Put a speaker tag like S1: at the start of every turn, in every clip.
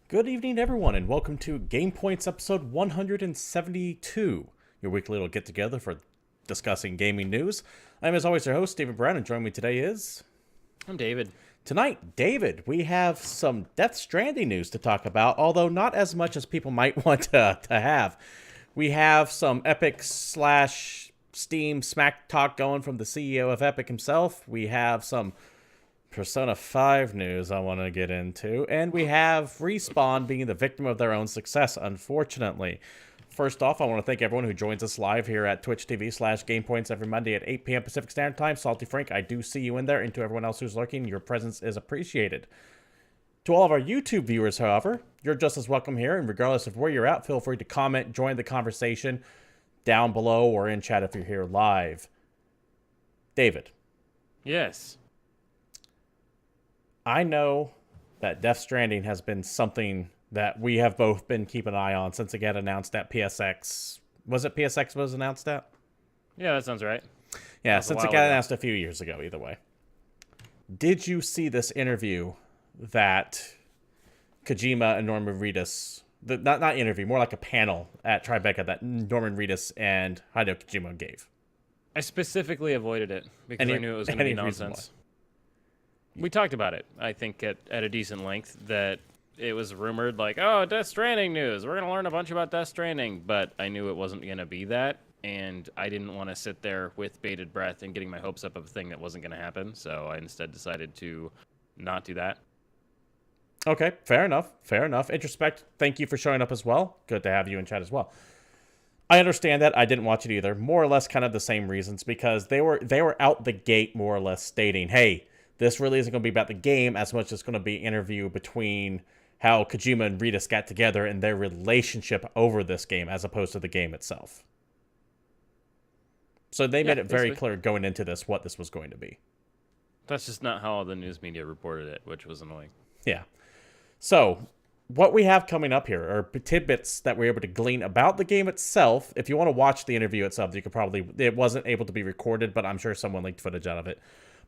S1: Good evening, everyone, and welcome to GamePoints episode 172, your weekly little get-together for discussing gaming news. I'm, as always, your host, Stephen Brown, and joining me today is...
S2: I'm David.
S1: Tonight, David, we have some Death Stranding news to talk about, although not as much as people might want to have. We have some Epic / Steam smack talk going from the CEO of Epic himself. We have some Persona 5 news I want to get into, and we have Respawn being the victim of their own success, unfortunately. First off, I want to thank everyone who joins us live here at Twitch TV / GamePoints every Monday at 8 p.m. Pacific Standard Time. Salty Frank, I do see you in there, and to everyone else who's lurking, your presence is appreciated. To all of our YouTube viewers, however, you're just as welcome here, and regardless of where you're at, feel free to comment, join the conversation down below or in chat if you're here live. David.
S2: Yes.
S1: I know that Death Stranding has been something that we have both been keeping an eye on since it got announced at PSX. Was it PSX was announced at?
S2: Yeah, that sounds right.
S1: Yeah, since it got announced a few years ago, either way. Did you see this interview that Kojima and Norman Reedus, not interview, more like a panel at Tribeca that Norman Reedus and Hideo Kojima gave?
S2: I specifically avoided it because I knew it was going to be nonsense. We talked about it, I think, at a decent length, that it was rumored like, oh, Death Stranding news. We're going to learn a bunch about Death Stranding. But I knew it wasn't going to be that, and I didn't want to sit there with bated breath and getting my hopes up of a thing that wasn't going to happen. So I instead decided to not do that.
S1: Okay, fair enough. Fair enough. Introspect, thank you for showing up as well. Good to have you in chat as well. I understand that. I didn't watch it either. More or less kind of the same reasons, because they were out the gate more or less stating, hey, this really isn't going to be about the game as much as it's going to be an interview between how Kojima and Reedus got together and their relationship over this game as opposed to the game itself. So they made it very clear going into this what this was going to be.
S2: That's just not how the news media reported it, which was annoying.
S1: Yeah. So what we have coming up here are tidbits that we're able to glean about the game itself. If you want to watch the interview itself, you could probably... It wasn't able to be recorded, but I'm sure someone leaked footage out of it.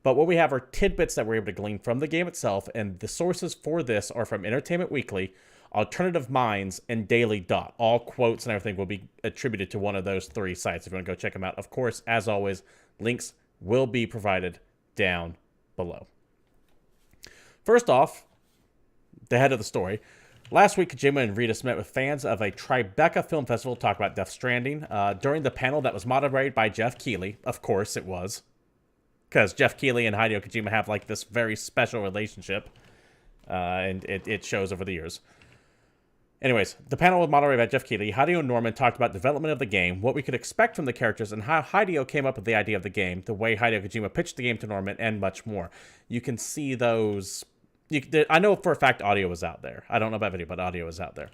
S1: But what we have are tidbits that we're able to glean from the game itself, and the sources for this are from Entertainment Weekly, Alternative Minds, and Daily Dot. All quotes and everything will be attributed to one of those three sites if you want to go check them out. Of course, as always, links will be provided down below. First off, the head of the story. Last week, Kojima and Reedus met with fans of a Tribeca Film Festival to talk about Death Stranding. During the panel that was moderated by Jeff Keighley, of course it was, because Jeff Keighley and Hideo Kojima have like this very special relationship, and it shows over the years. Anyways, the panel was moderated by Jeff Keighley. Hideo and Norman talked about development of the game, what we could expect from the characters, and how Hideo came up with the idea of the game, the way Hideo Kojima pitched the game to Norman, and much more. You can see those... I know for a fact audio is out there. I don't know about video, but audio is out there.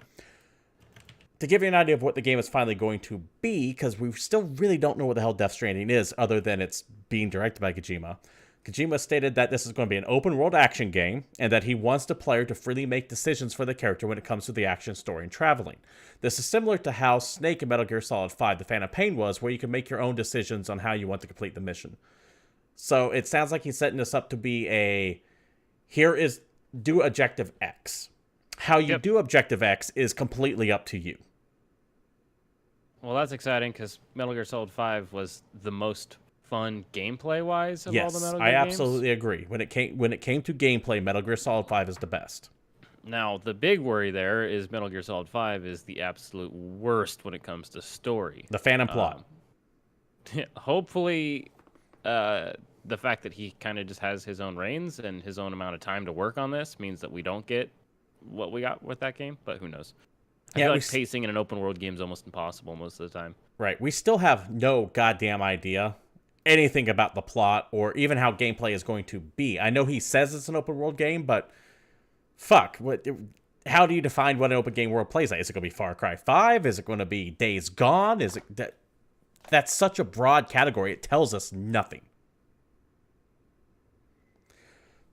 S1: To give you an idea of what the game is finally going to be, because we still really don't know what the hell Death Stranding is, other than it's being directed by Kojima. Kojima stated that this is going to be an open-world action game, and that he wants the player to freely make decisions for the character when it comes to the action, story, and traveling. This is similar to how Snake in Metal Gear Solid 5, The Phantom Pain was, where you can make your own decisions on how you want to complete the mission. So it sounds like he's setting this up to be a... do Objective X. How you do Objective X is completely up to you.
S2: Well, that's exciting because Metal Gear Solid 5 was the most fun gameplay-wise of all the Metal Gear games.
S1: I absolutely agree. When it came to gameplay, Metal Gear Solid 5 is the best.
S2: Now, the big worry there is Metal Gear Solid 5 is the absolute worst when it comes to story.
S1: The Phantom plot.
S2: Hopefully, the fact that he kind of just has his own reins and his own amount of time to work on this means that we don't get what we got with that game, but who knows. I feel like pacing in an open world game is almost impossible most of the time.
S1: Right. We still have no goddamn idea anything about the plot or even how gameplay is going to be. I know he says it's an open world game, but fuck. How do you define what an open game world plays like? Is it going to be Far Cry 5? Is it going to be Days Gone? Is it that's such a broad category. It tells us nothing.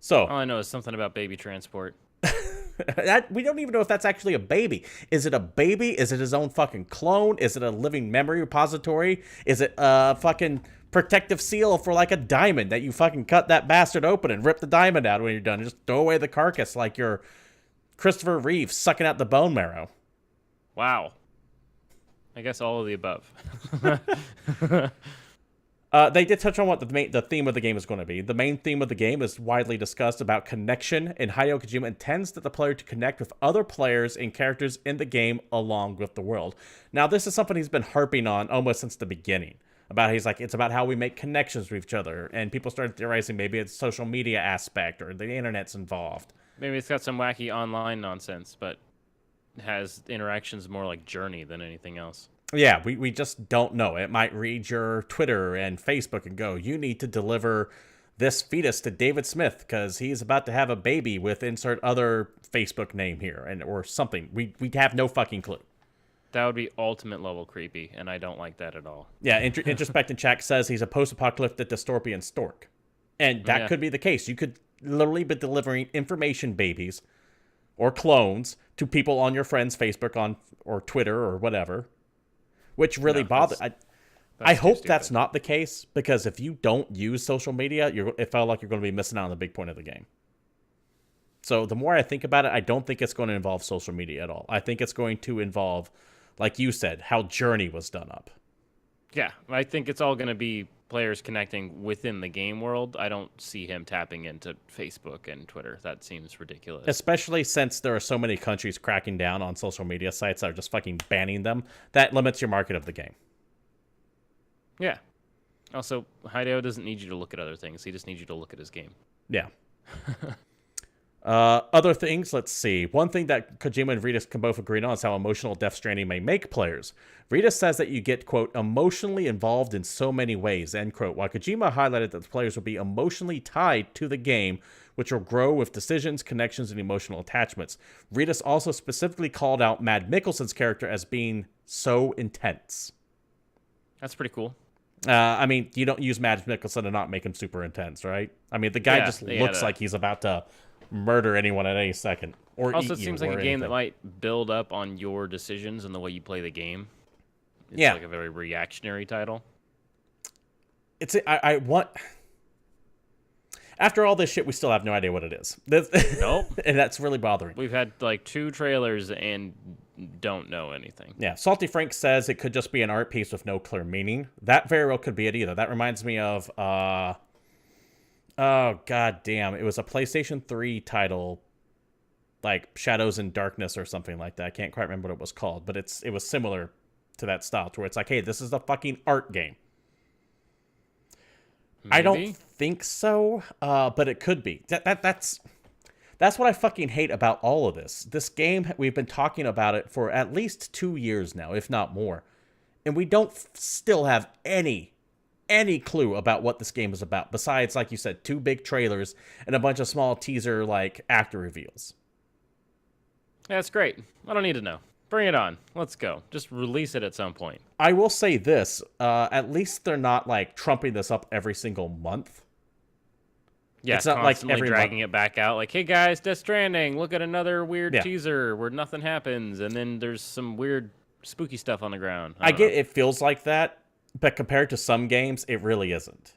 S1: So
S2: all I know is something about baby transport.
S1: We don't even know if that's actually a baby. Is it a baby? Is it his own fucking clone? Is it a living memory repository? Is it a fucking protective seal for like a diamond that you fucking cut that bastard open and rip the diamond out when you're done and just throw away the carcass like you're Christopher Reeve sucking out the bone marrow.
S2: Wow. I guess all of the above.
S1: They did touch on what the theme of the game is going to be. The main theme of the game is widely discussed about connection, and Hideo Kojima intends that the player to connect with other players and characters in the game along with the world. Now, this is something he's been harping on almost since the beginning. He's like, it's about how we make connections with each other, and people started theorizing maybe it's social media aspect or the internet's involved.
S2: Maybe it's got some wacky online nonsense, but has interactions more like Journey than anything else.
S1: Yeah, we just don't know. It might read your Twitter and Facebook and go, you need to deliver this fetus to David Smith because he's about to have a baby with insert other Facebook name here or something. We have no fucking clue.
S2: That would be ultimate level creepy, and I don't like that at all.
S1: Yeah, Introspect in chat says he's a post-apocalyptic dystopian stork. And that could be the case. You could literally be delivering information babies or clones to people on your friend's Facebook or Twitter or whatever, which really bothers. I hope that's not the case, because if you don't use social media, it felt like you're going to be missing out on the big point of the game. So the more I think about it, I don't think it's going to involve social media at all. I think it's going to involve, like you said, how Journey was done up.
S2: Yeah, I think it's all going to be players connecting within the game world. I don't see him tapping into Facebook and Twitter. That seems ridiculous. Especially
S1: since there are so many countries cracking down on social media sites that are just fucking banning them. That limits your market of the game.
S2: Yeah. Also, Hideo doesn't need you to look at other things. He just needs you to look at his game.
S1: Yeah. Other things, let's see. One thing that Kojima and Ritas can both agree on is how emotional Death Stranding may make players. Ritas says that you get, quote, emotionally involved in so many ways, end quote, while Kojima highlighted that the players will be emotionally tied to the game, which will grow with decisions, connections, and emotional attachments. Ritas also specifically called out Mads Mikkelsen's character as being so intense.
S2: That's pretty cool.
S1: I mean, you don't use Mads Mikkelsen to not make him super intense, right? I mean, the guy just looks like he's about to murder anyone at any second. Or
S2: also, it seems like a game that might build up on your decisions and the way you play the game. It's like a very reactionary title.
S1: I want... After all this shit, we still have no idea what it is.
S2: Nope.
S1: And that's really bothering.
S2: We've had like 2 trailers and don't know anything.
S1: Yeah, Salty Frank says it could just be an art piece with no clear meaning. That very well could be it either. That reminds me of... oh, god damn. It was a PlayStation 3 title, like Shadows in Darkness or something like that. I can't quite remember what it was called, but it was similar to that style, to where it's like, hey, this is a fucking art game. Maybe? I don't think so, but it could be. That's what I fucking hate about all of this. This game, we've been talking about it for at least 2 years now, if not more. And we don't still have any clue about what this game is about, besides, like you said, 2 big trailers and a bunch of small teaser, like, actor reveals.
S2: Yeah, that's great. I don't need to know. Bring it on. Let's go. Just release it at some point.
S1: I will say this. At least they're not, like, trumping this up every single month.
S2: Yeah, it's not like every dragging it back out. Like, hey, guys, Death Stranding. Look at another weird teaser where nothing happens, and then there's some weird spooky stuff on the ground. I get
S1: it feels like that, but compared to some games, it really isn't.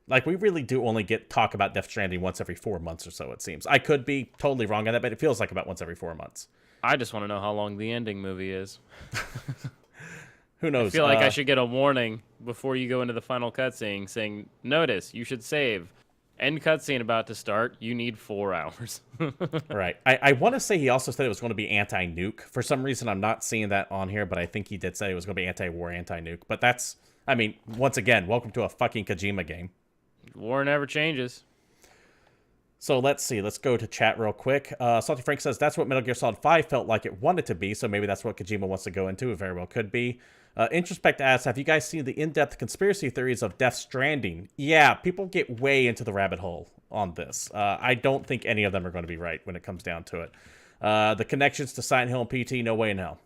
S1: Like, we really do only talk about Death Stranding once every 4 months or so, it seems. I could be totally wrong on that, but it feels like about once every 4 months.
S2: I just want to know how long the ending movie is.
S1: Who knows?
S2: I feel like I should get a warning before you go into the final cutscene saying, notice, you should save. End cutscene about to start. You need 4 hours.
S1: Right. I want to say he also said it was going to be anti-nuke. For some reason, I'm not seeing that on here, but I think he did say it was going to be anti-war, anti-nuke. But that's, I mean, once again, welcome to a fucking Kojima game.
S2: War never changes.
S1: So let's see. Let's go to chat real quick. Salty Frank says that's what Metal Gear Solid 5 felt like it wanted to be, so maybe that's what Kojima wants to go into. It very well could be. Introspect asks, have you guys seen the in-depth conspiracy theories of Death Stranding? Yeah, people get way into the rabbit hole on this. I don't think any of them are going to be right when it comes down to it. The connections to Silent Hill and PT, no way in hell.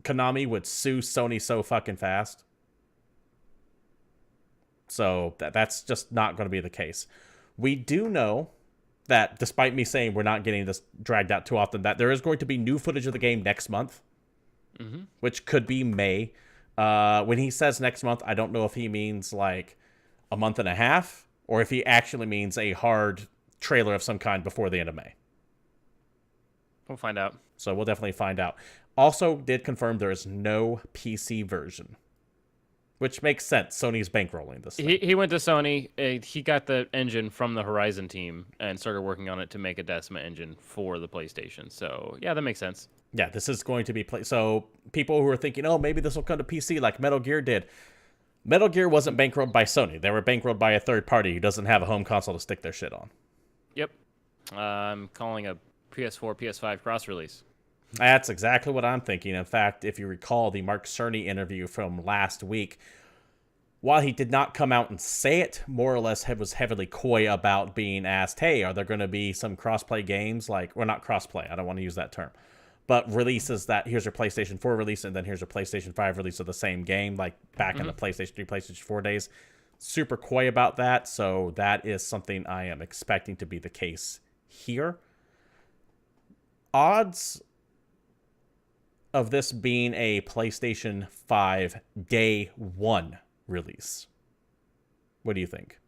S1: Konami would sue Sony so fucking fast. So that's just not going to be the case. We do know that, despite me saying we're not getting this dragged out too often, that there is going to be new footage of the game next month, which could be May. When he says next month, I don't know if he means like a month and a half, or if he actually means a hard trailer of some kind before the end of May.
S2: We'll find out.
S1: So we'll definitely find out. Also did confirm there is no PC version, which makes sense. Sony's bankrolling this thing.
S2: He went to Sony. He got the engine from the Horizon team and started working on it to make a Decima engine for the PlayStation. So, yeah, that makes sense.
S1: Yeah, this is going to be... So people who are thinking, oh, maybe this will come to PC like Metal Gear did. Metal Gear wasn't bankrolled by Sony. They were bankrolled by a third party who doesn't have a home console to stick their shit on.
S2: Yep. I'm calling a PS4, PS5 cross-release.
S1: That's exactly what I'm thinking. In fact, if you recall the Mark Cerny interview from last week, while he did not come out and say it, more or less was heavily coy about being asked, hey, are there going to be some cross-play games? Well, not cross-play. I don't want to use that term. But releases that, here's your PlayStation 4 release, and then here's your PlayStation 5 release of the same game, like back in the PlayStation 3, PlayStation 4 days. Super coy about that, so that is something I am expecting to be the case here. Odds of this being a PlayStation 5 day one release. What do you think?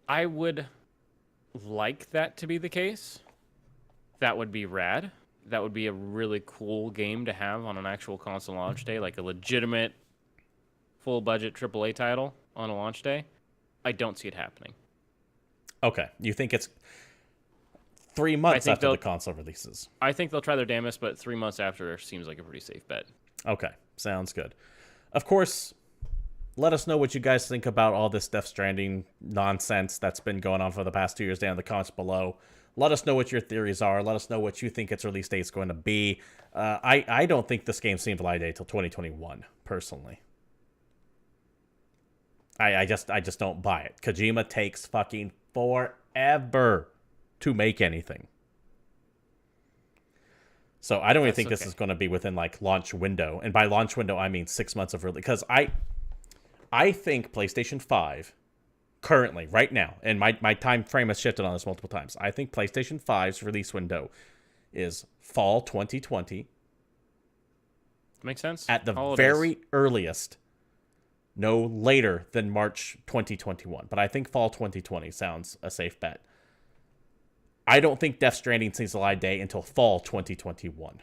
S2: I would like that to be the case. That would be rad. That would be a really cool game to have on an actual console launch day, like a legitimate full-budget AAA title on a launch day. I don't see it happening.
S1: Okay. You think it's 3 months after the console releases?
S2: I think they'll try their damnedest, but 3 months after seems like a pretty safe bet.
S1: Okay. Sounds good. Of course, let us know what you guys think about all this Death Stranding nonsense that's been going on for the past 2 years down in the comments below. Let us know what your theories are. Let us know what you think its release date is going to be. I don't think this game's seeing the light day until 2021, personally. I just don't buy it. Kojima takes fucking forever to make anything. So I don't even think this is going to be within like launch window. And by launch window, I mean 6 months of release. Because I think PlayStation 5 currently, right now, and my time frame has shifted on this multiple times. I think PlayStation 5's release window is fall 2020.
S2: Makes sense.
S1: At the very earliest, no later than March 2021. But I think fall 2020 sounds a safe bet. I don't think Death Stranding sees the light day until fall 2021.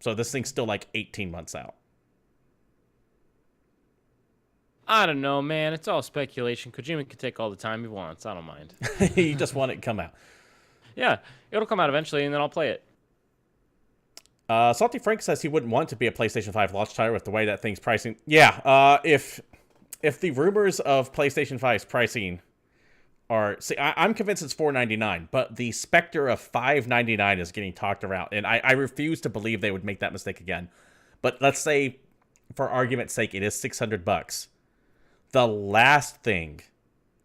S1: So this thing's still like 18 months out.
S2: I don't know, man. It's all speculation. Kojima can take all the time he wants. I don't mind.
S1: You just want it to come out.
S2: Yeah, it'll come out eventually, and then I'll play it.
S1: Salty Frank says he wouldn't want to be a PlayStation 5 launch title with the way that thing's pricing. Yeah, if the rumors of PlayStation 5's pricing are... See, I'm convinced it's $499, but the specter of $599 is getting talked around, and I refuse to believe they would make that mistake again. But let's say, for argument's sake, it is $600. The last thing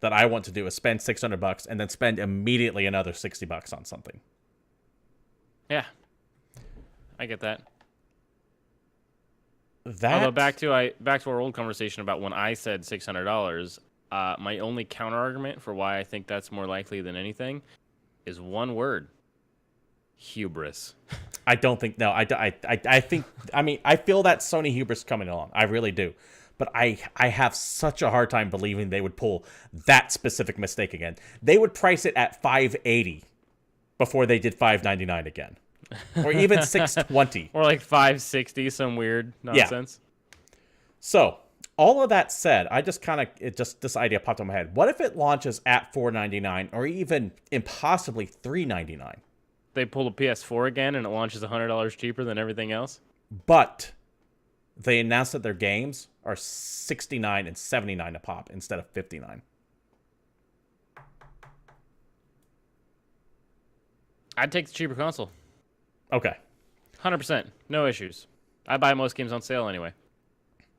S1: that I want to do is spend $600 and then spend immediately another $60 on something.
S2: Yeah, I get that. Although back to our old conversation about when I said $600, my only counter argument for why I think that's more likely than anything is one word: hubris.
S1: I don't think. No, I think. I mean, I feel that Sony hubris coming along. I really do. But I have such a hard time believing they would pull that specific mistake again. They would price it at $580 before they did $599 again. Or even $620.
S2: Or like $560, some weird nonsense.
S1: Yeah. So, all of that said, I just this idea popped in my head. What if it launches at $499 or even impossibly $399?
S2: They pull a PS4 again and it launches $100 cheaper than everything else?
S1: But they announced that their games are $69 and $79 a pop instead of $59.
S2: I'd take the cheaper console.
S1: Okay.
S2: 100%. No issues. I buy most games on sale anyway.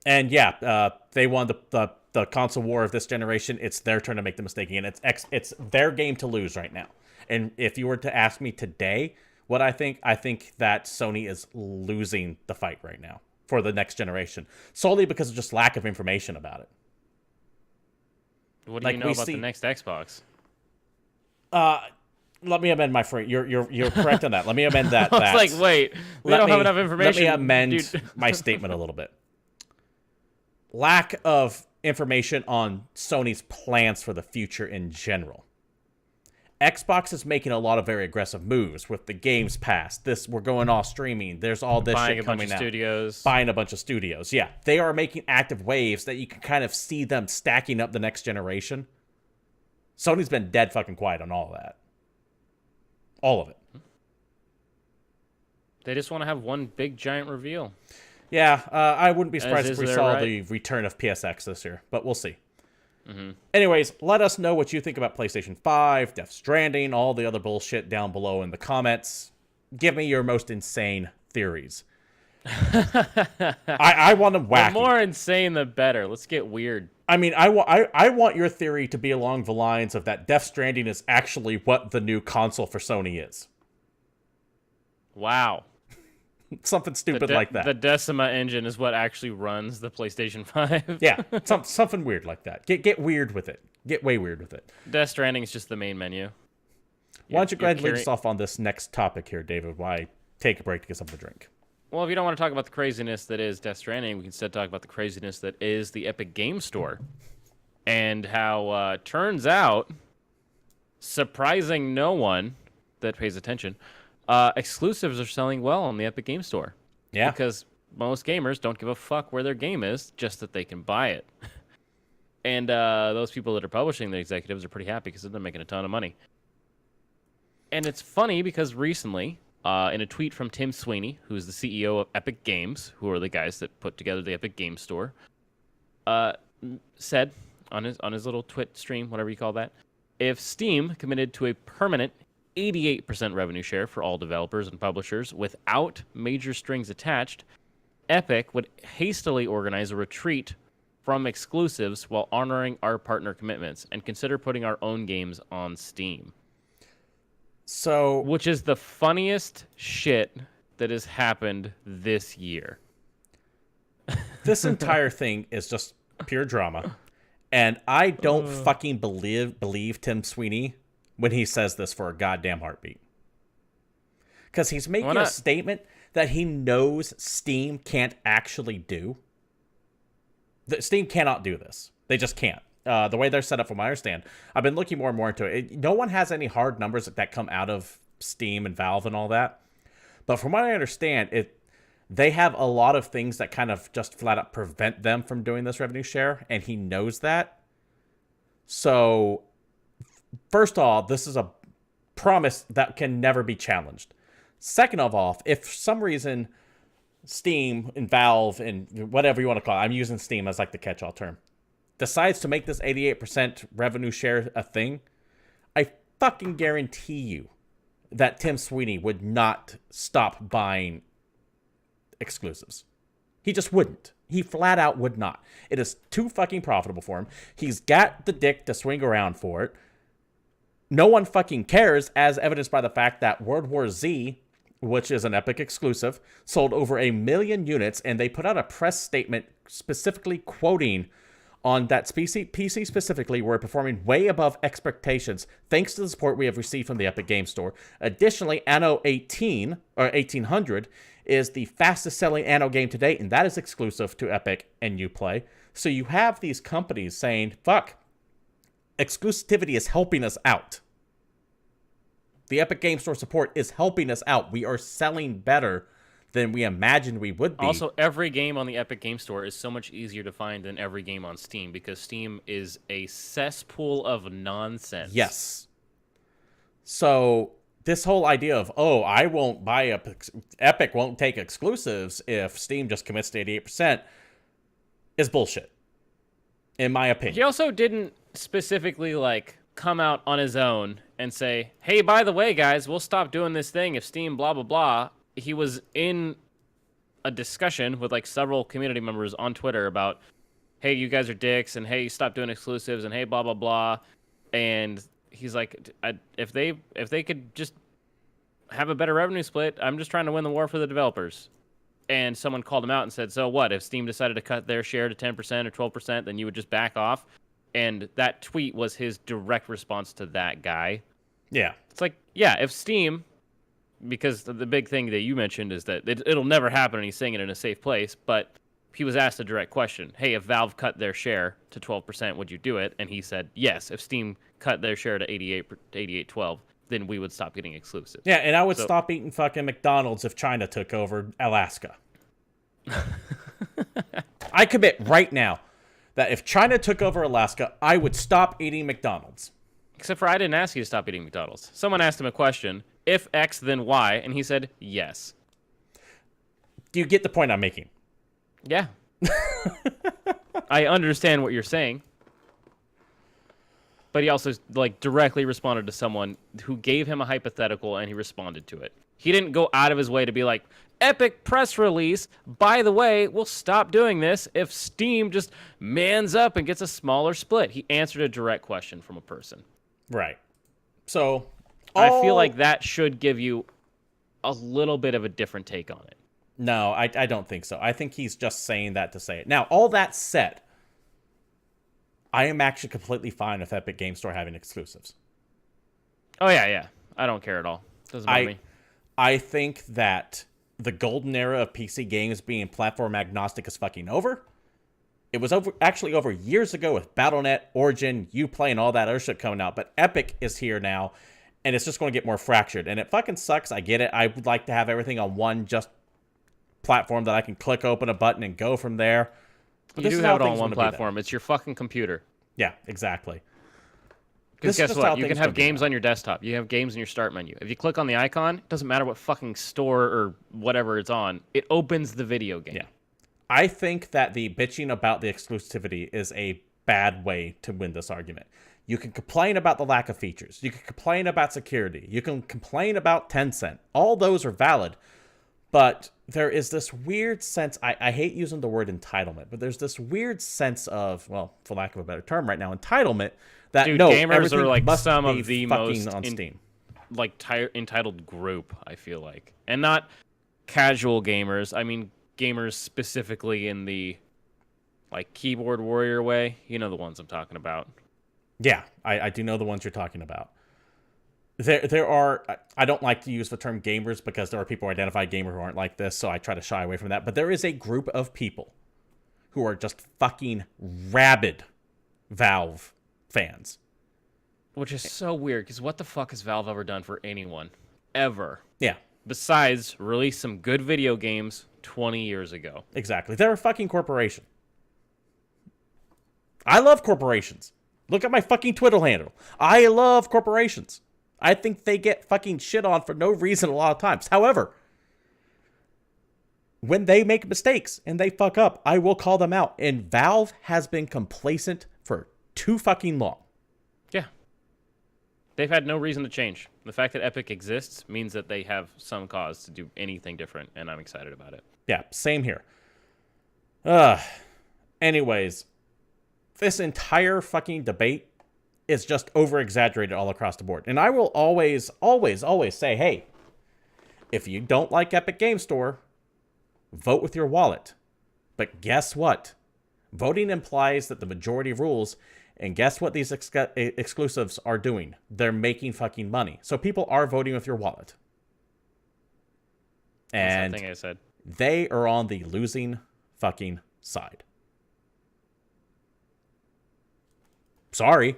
S1: And yeah, they won the console war of this generation. It's their turn to make the mistake again. It's their game to lose right now. And if you were to ask me today what I think that Sony is losing the fight right now for the next generation, solely because of just lack of information about it.
S2: What do you know about the next Xbox?
S1: Let me amend my phrase. You're correct on that. Let me amend that.
S2: I was like, wait, we don't have enough information.
S1: Let me amend my statement a little bit. Lack of information on Sony's plans for the future in general. Xbox is making a lot of very aggressive moves with the Games Pass. We're going all streaming. There's all this
S2: buying
S1: shit
S2: a bunch
S1: coming
S2: of
S1: out.
S2: Studios.
S1: Buying a bunch of studios. Yeah, they are making active waves that you can kind of see them stacking up the next generation. Sony's been dead fucking quiet on all of that. All of it.
S2: They just want to have one big giant reveal.
S1: Yeah, I wouldn't be surprised if we saw
S2: right.
S1: the return of PSX this year, but we'll see. Anyways, let us know what you think about PlayStation 5, Death Stranding, all the other bullshit down below in the comments. Give me your most insane theories. I want them wacky.
S2: The more insane, the better. Let's get weird.
S1: I mean, I want your theory to be along the lines of that Death Stranding is actually what the new console for Sony is.
S2: Wow.
S1: Something stupid like that.
S2: The Decima engine is what actually runs the PlayStation 5.
S1: Yeah, something weird like that. Get weird with it. Get way weird with it.
S2: Death Stranding is just the main menu.
S1: Why don't you go ahead and lead us off on this next topic here, David, while I take a break to get something to drink.
S2: Well, if you don't want to talk about the craziness that is Death Stranding, we can instead talk about the craziness that is the Epic Game Store. And how, turns out, surprising no one that pays attention, exclusives are selling well on the Epic Game Store.
S1: Yeah.
S2: Because most gamers don't give a fuck where their game is, just that they can buy it. And those people that are publishing the executives are pretty happy because they're making a ton of money. And it's funny because recently, in a tweet from Tim Sweeny, who's the CEO of Epic Games, who are the guys that put together the Epic Game Store, said on his little Twit stream, whatever you call that, if Steam committed to a permanent 88% revenue share for all developers and publishers without major strings attached, Epic would hastily organize a retreat from exclusives while honoring our partner commitments and consider putting our own games on Steam.
S1: So,
S2: which is the funniest shit that has happened this year.
S1: This entire thing is just pure drama. And I don't fucking believe Tim Sweeny when he says this for a goddamn heartbeat. Because he's making a statement that he knows Steam can't actually do. Steam cannot do this. They just can't. The way they're set up, from what I understand, I've been looking more and more into it. No one has any hard numbers that come out of Steam and Valve and all that. But from what I understand, they have a lot of things that kind of just flat out prevent them from doing this revenue share, and he knows that. So, first of all, this is a promise that can never be challenged. Second of all, if for some reason Steam and Valve and whatever you want to call it, I'm using Steam as like the catch-all term, decides to make this 88% revenue share a thing, I fucking guarantee you that Tim Sweeny would not stop buying exclusives. He just wouldn't. He flat out would not. It is too fucking profitable for him. He's got the dick to swing around for it. No one fucking cares, as evidenced by the fact that World War Z, which is an Epic exclusive, sold over 1 million units, and they put out a press statement specifically quoting on that PC specifically, we're performing way above expectations thanks to the support we have received from the Epic Game Store. Additionally, Anno 1800 is the fastest selling Anno game to date, and that is exclusive to Epic and Uplay. So you have these companies saying, fuck, exclusivity is helping us out. The Epic Game Store support is helping us out. We are selling better than we imagined we would be.
S2: Also, every game on the Epic Game Store is so much easier to find than every game on Steam because Steam is a cesspool of nonsense.
S1: Yes. So this whole idea of, I won't buy Epic won't take exclusives if Steam just commits to 88% is bullshit, in my opinion.
S2: He also didn't specifically come out on his own and say, hey, by the way, guys, we'll stop doing this thing if Steam blah, blah, blah. He was in a discussion with several community members on Twitter about, hey, you guys are dicks, and hey, stop doing exclusives, and hey, blah, blah, blah. And he's like, if they could just have a better revenue split, I'm just trying to win the war for the developers. And someone called him out and said, so what? If Steam decided to cut their share to 10% or 12%, then you would just back off? And that tweet was his direct response to that guy.
S1: Yeah.
S2: It's if Steam... Because the big thing that you mentioned is that it'll never happen, and he's saying it in a safe place. But he was asked a direct question. Hey, if Valve cut their share to 12%, would you do it? And he said, yes. If Steam cut their share to 88.12, then we would stop getting exclusives.
S1: Yeah, and I would stop eating fucking McDonald's if China took over Alaska. I commit right now that if China took over Alaska, I would stop eating McDonald's.
S2: Except for I didn't ask you to stop eating McDonald's. Someone asked him a question. If X, then Y. And he said, yes.
S1: Do you get the point I'm making?
S2: Yeah. I understand what you're saying. But he also directly responded to someone who gave him a hypothetical, and he responded to it. He didn't go out of his way to be like, epic press release. By the way, we'll stop doing this if Steam just mans up and gets a smaller split. He answered a direct question from a person.
S1: Right. So
S2: I feel like that should give you a little bit of a different take on it.
S1: No, I don't think so. I think he's just saying that to say it. Now, all that said, I am actually completely fine with Epic Game Store having exclusives.
S2: Oh, yeah. I don't care at all. Doesn't bother me.
S1: I think that the golden era of PC games being platform agnostic is fucking over. It was actually over years ago with Battle.net, Origin, Uplay, and all that other shit coming out. But Epic is here now, and it's just going to get more fractured. And it fucking sucks. I get it. I would like to have everything on one just platform that I can click open a button and go from there.
S2: But you do have it on one platform. It's your fucking computer.
S1: Yeah, exactly.
S2: Because guess what? You can have games on your desktop. You have games in your start menu. If you click on the icon, it doesn't matter what fucking store or whatever it's on. It opens the video game.
S1: Yeah. I think that the bitching about the exclusivity is a bad way to win this argument. You can complain about the lack of features. You can complain about security. You can complain about Tencent. All those are valid. But there is this weird sense, I hate using the word entitlement, but there's this weird sense of, well, for lack of a better term right now, entitlement, that
S2: gamers are like some of the most
S1: on Steam.
S2: Entitled group, I feel like. And not casual gamers. I mean gamers specifically in the keyboard warrior way. You know the ones I'm talking about.
S1: Yeah, I do know the ones you're talking about. There are, I don't like to use the term gamers because there are people who identify gamer who aren't like this, so I try to shy away from that. But there is a group of people who are just fucking rabid Valve fans.
S2: Which is so weird, because what the fuck has Valve ever done for anyone? Ever.
S1: Yeah.
S2: Besides release some good video games 20 years ago.
S1: Exactly. They're a fucking corporation. I love corporations. Look at my fucking Twitter handle. I love corporations. I think they get fucking shit on for no reason a lot of times. However, when they make mistakes and they fuck up, I will call them out. And Valve has been complacent for too fucking long.
S2: Yeah. They've had no reason to change. The fact that Epic exists means that they have some cause to do anything different, and I'm excited about it.
S1: Yeah, same here. Anyways, this entire fucking debate is just over-exaggerated all across the board. And I will always, always, always say, hey, if you don't like Epic Game Store, vote with your wallet. But guess what? Voting implies that the majority rules, and guess what these exclusives are doing? They're making fucking money. So people are voting with your wallet. And
S2: that's the thing I said.
S1: They are on the losing fucking side. Sorry.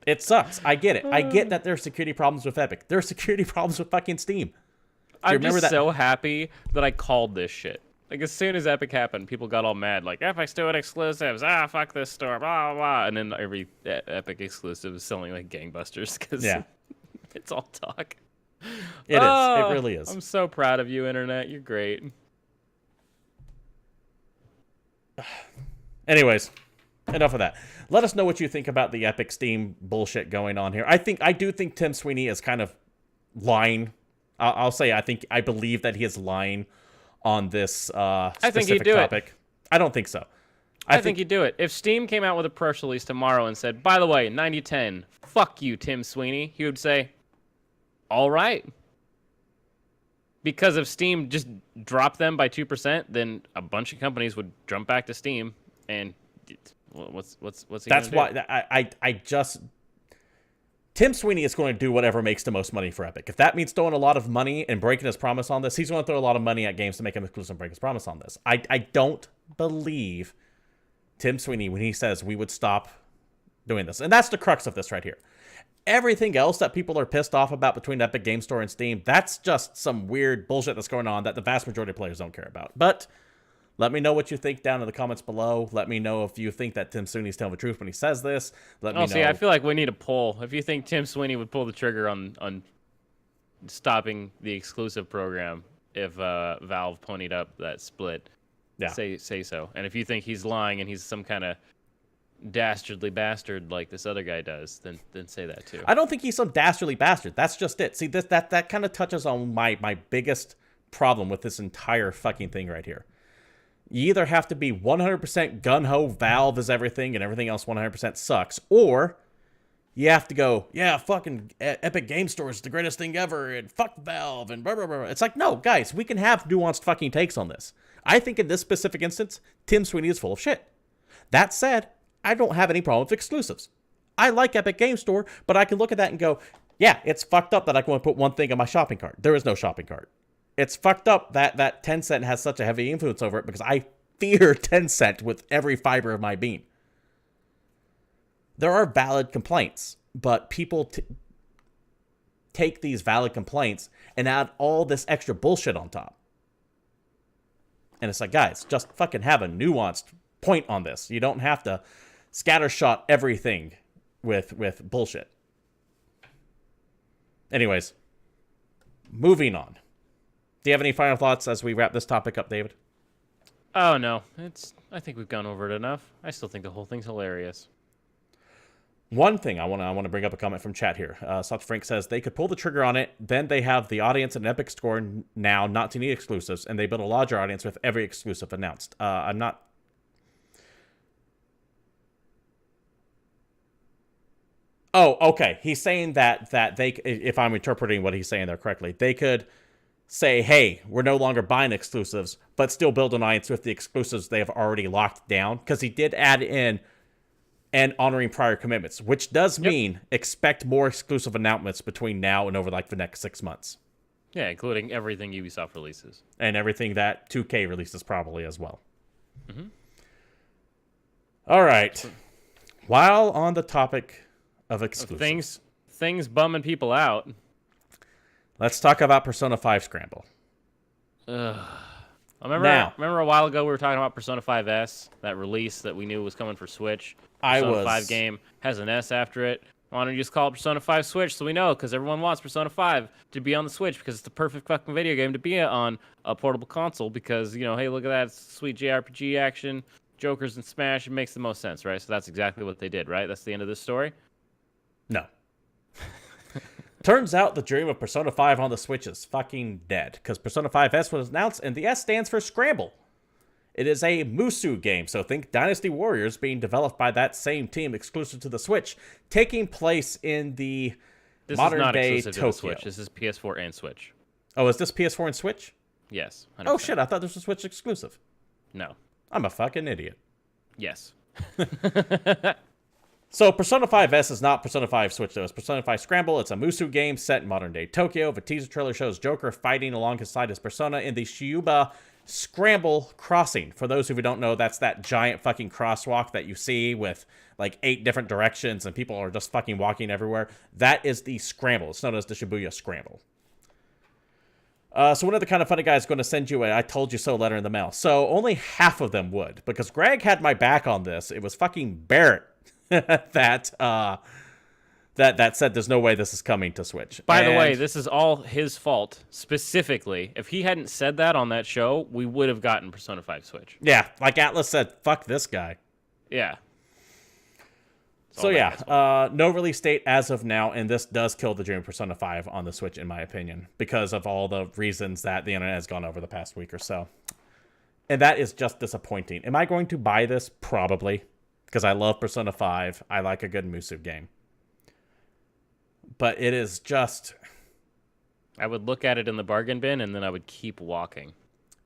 S1: It sucks. I get it. I get that there are security problems with Epic. There are security problems with fucking Steam.
S2: I'm just so happy that I called this shit. Like, as soon as Epic happened, people got all mad. Like, Epic's doing exclusives. Fuck this store. Blah, blah, blah. And then every Epic exclusive is selling like gangbusters because it's all talk.
S1: It is. It really is.
S2: I'm so proud of you, Internet. You're great.
S1: Anyways, enough of that. Let us know what you think about the Epic Steam bullshit going on here. I do think Tim Sweeny is kind of lying. I'll say I believe that he is lying on this specific topic. I don't think so.
S2: I think he'd do it. If Steam came out with a press release tomorrow and said, by the way, 9010, fuck you, Tim Sweeny, he would say, all right. Because if Steam just dropped them by 2%, then a bunch of companies would jump back to Steam, and what's he
S1: That's
S2: gonna do?
S1: why I just Tim Sweeny is going to do whatever makes the most money for Epic. If that means throwing a lot of money and breaking his promise on this, he's going to throw a lot of money at games to make him exclusive and break his promise on this. I don't believe Tim Sweeny when he says we would stop doing this. And that's the crux of this right here. Everything else that people are pissed off about between Epic Game Store and Steam, that's just some weird bullshit that's going on that the vast majority of players don't care about. But let me know what you think down in the comments below. Let me know if you think that Tim Sweeney's telling the truth when he says this. Let me know.
S2: See, I feel like we need a poll. If you think Tim Sweeny would pull the trigger on stopping the exclusive program if Valve ponied up that split, say so. And if you think he's lying and he's some kind of dastardly bastard like this other guy does, then say that too.
S1: I don't think he's some dastardly bastard. That's just it. See, that kind of touches on my biggest problem with this entire fucking thing right here. You either have to be 100% gun-ho, Valve is everything, and everything else 100% sucks, or you have to go, yeah, fucking Epic Game Store is the greatest thing ever, and fuck Valve, and blah, blah, blah. It's like, no, guys, we can have nuanced fucking takes on this. I think in this specific instance, Tim Sweeny is full of shit. That said, I don't have any problem with exclusives. I like Epic Game Store, but I can look at that and go, yeah, it's fucked up that I can only put one thing in my shopping cart. There is no shopping cart. It's fucked up that Tencent has such a heavy influence over it because I fear Tencent with every fiber of my being. There are valid complaints, but people take these valid complaints and add all this extra bullshit on top. And it's like, guys, just fucking have a nuanced point on this. You don't have to scattershot everything with bullshit. Anyways, moving on. Do you have any final thoughts as we wrap this topic up, David?
S2: Oh, no. I think we've gone over it enough. I still think the whole thing's hilarious.
S1: One thing I want to bring up a comment from chat here. South Frank says they could pull the trigger on it, then they have the audience and Epic Store now not to need exclusives, and they build a larger audience with every exclusive announced. I'm not... Oh, okay. He's saying that they, if I'm interpreting what he's saying there correctly, they could say, hey, we're no longer buying exclusives, but still build an audience with the exclusives they have already locked down. Because he did add in and honoring prior commitments, which does mean expect more exclusive announcements between now and over like the next 6 months.
S2: Yeah, including everything Ubisoft releases.
S1: And everything that 2K releases probably as well.
S2: Mm-hmm.
S1: All right. While on the topic of exclusives.
S2: Things bumming people out.
S1: Let's talk about Persona 5 Scramble.
S2: I remember a while ago we were talking about Persona 5S, that release that we knew was coming for Switch. Persona 5 game has an S after it. Why don't you just call it Persona 5 Switch so we know? Because everyone wants Persona 5 to be on the Switch because it's the perfect fucking video game to be on a portable console because, you know, hey, look at that sweet JRPG action, Jokers and Smash. It makes the most sense, right? So that's exactly what they did, right? That's the end of this story?
S1: No. Turns out the dream of Persona 5 on the Switch is fucking dead, because Persona 5S was announced, and the S stands for Scramble. It is a Musu game, so think Dynasty Warriors, being developed by that same team exclusive to the Switch, taking place in the modern-day Tokyo. To the
S2: Switch. This is PS4 and Switch.
S1: Oh, is this PS4 and Switch?
S2: Yes. 100%.
S1: Oh, shit, I thought this was Switch exclusive.
S2: No.
S1: I'm a fucking idiot.
S2: Yes.
S1: So Persona 5S is not Persona 5 Switch, though. It's Persona 5 Scramble. It's a Musu game set in modern-day Tokyo. The teaser trailer shows Joker fighting alongside his Persona in the Shibuya Scramble Crossing. For those who don't know, that's that giant fucking crosswalk that you see with like 8 different directions and people are just fucking walking everywhere. That is the Scramble. It's known as the Shibuya Scramble. So one of the kind of funny guys going to send you a I told you so letter in the mail. So only half of them would, because Greg had my back on this. It was fucking Barrett that said there's no way this is coming to Switch.
S2: By the way, this is all his fault, specifically. If he hadn't said that on that show, we would have gotten Persona 5 Switch.
S1: Yeah, like Atlas said, fuck this guy.
S2: Yeah.
S1: So yeah, no release date as of now, and this does kill the dream of Persona 5 on the Switch, in my opinion, because of all the reasons that the internet has gone over the past week or so. And that is just disappointing. Am I going to buy this? Probably. Because I love Persona 5. I like a good Musu game. But it is just...
S2: I would look at it in the bargain bin, and then I would keep walking.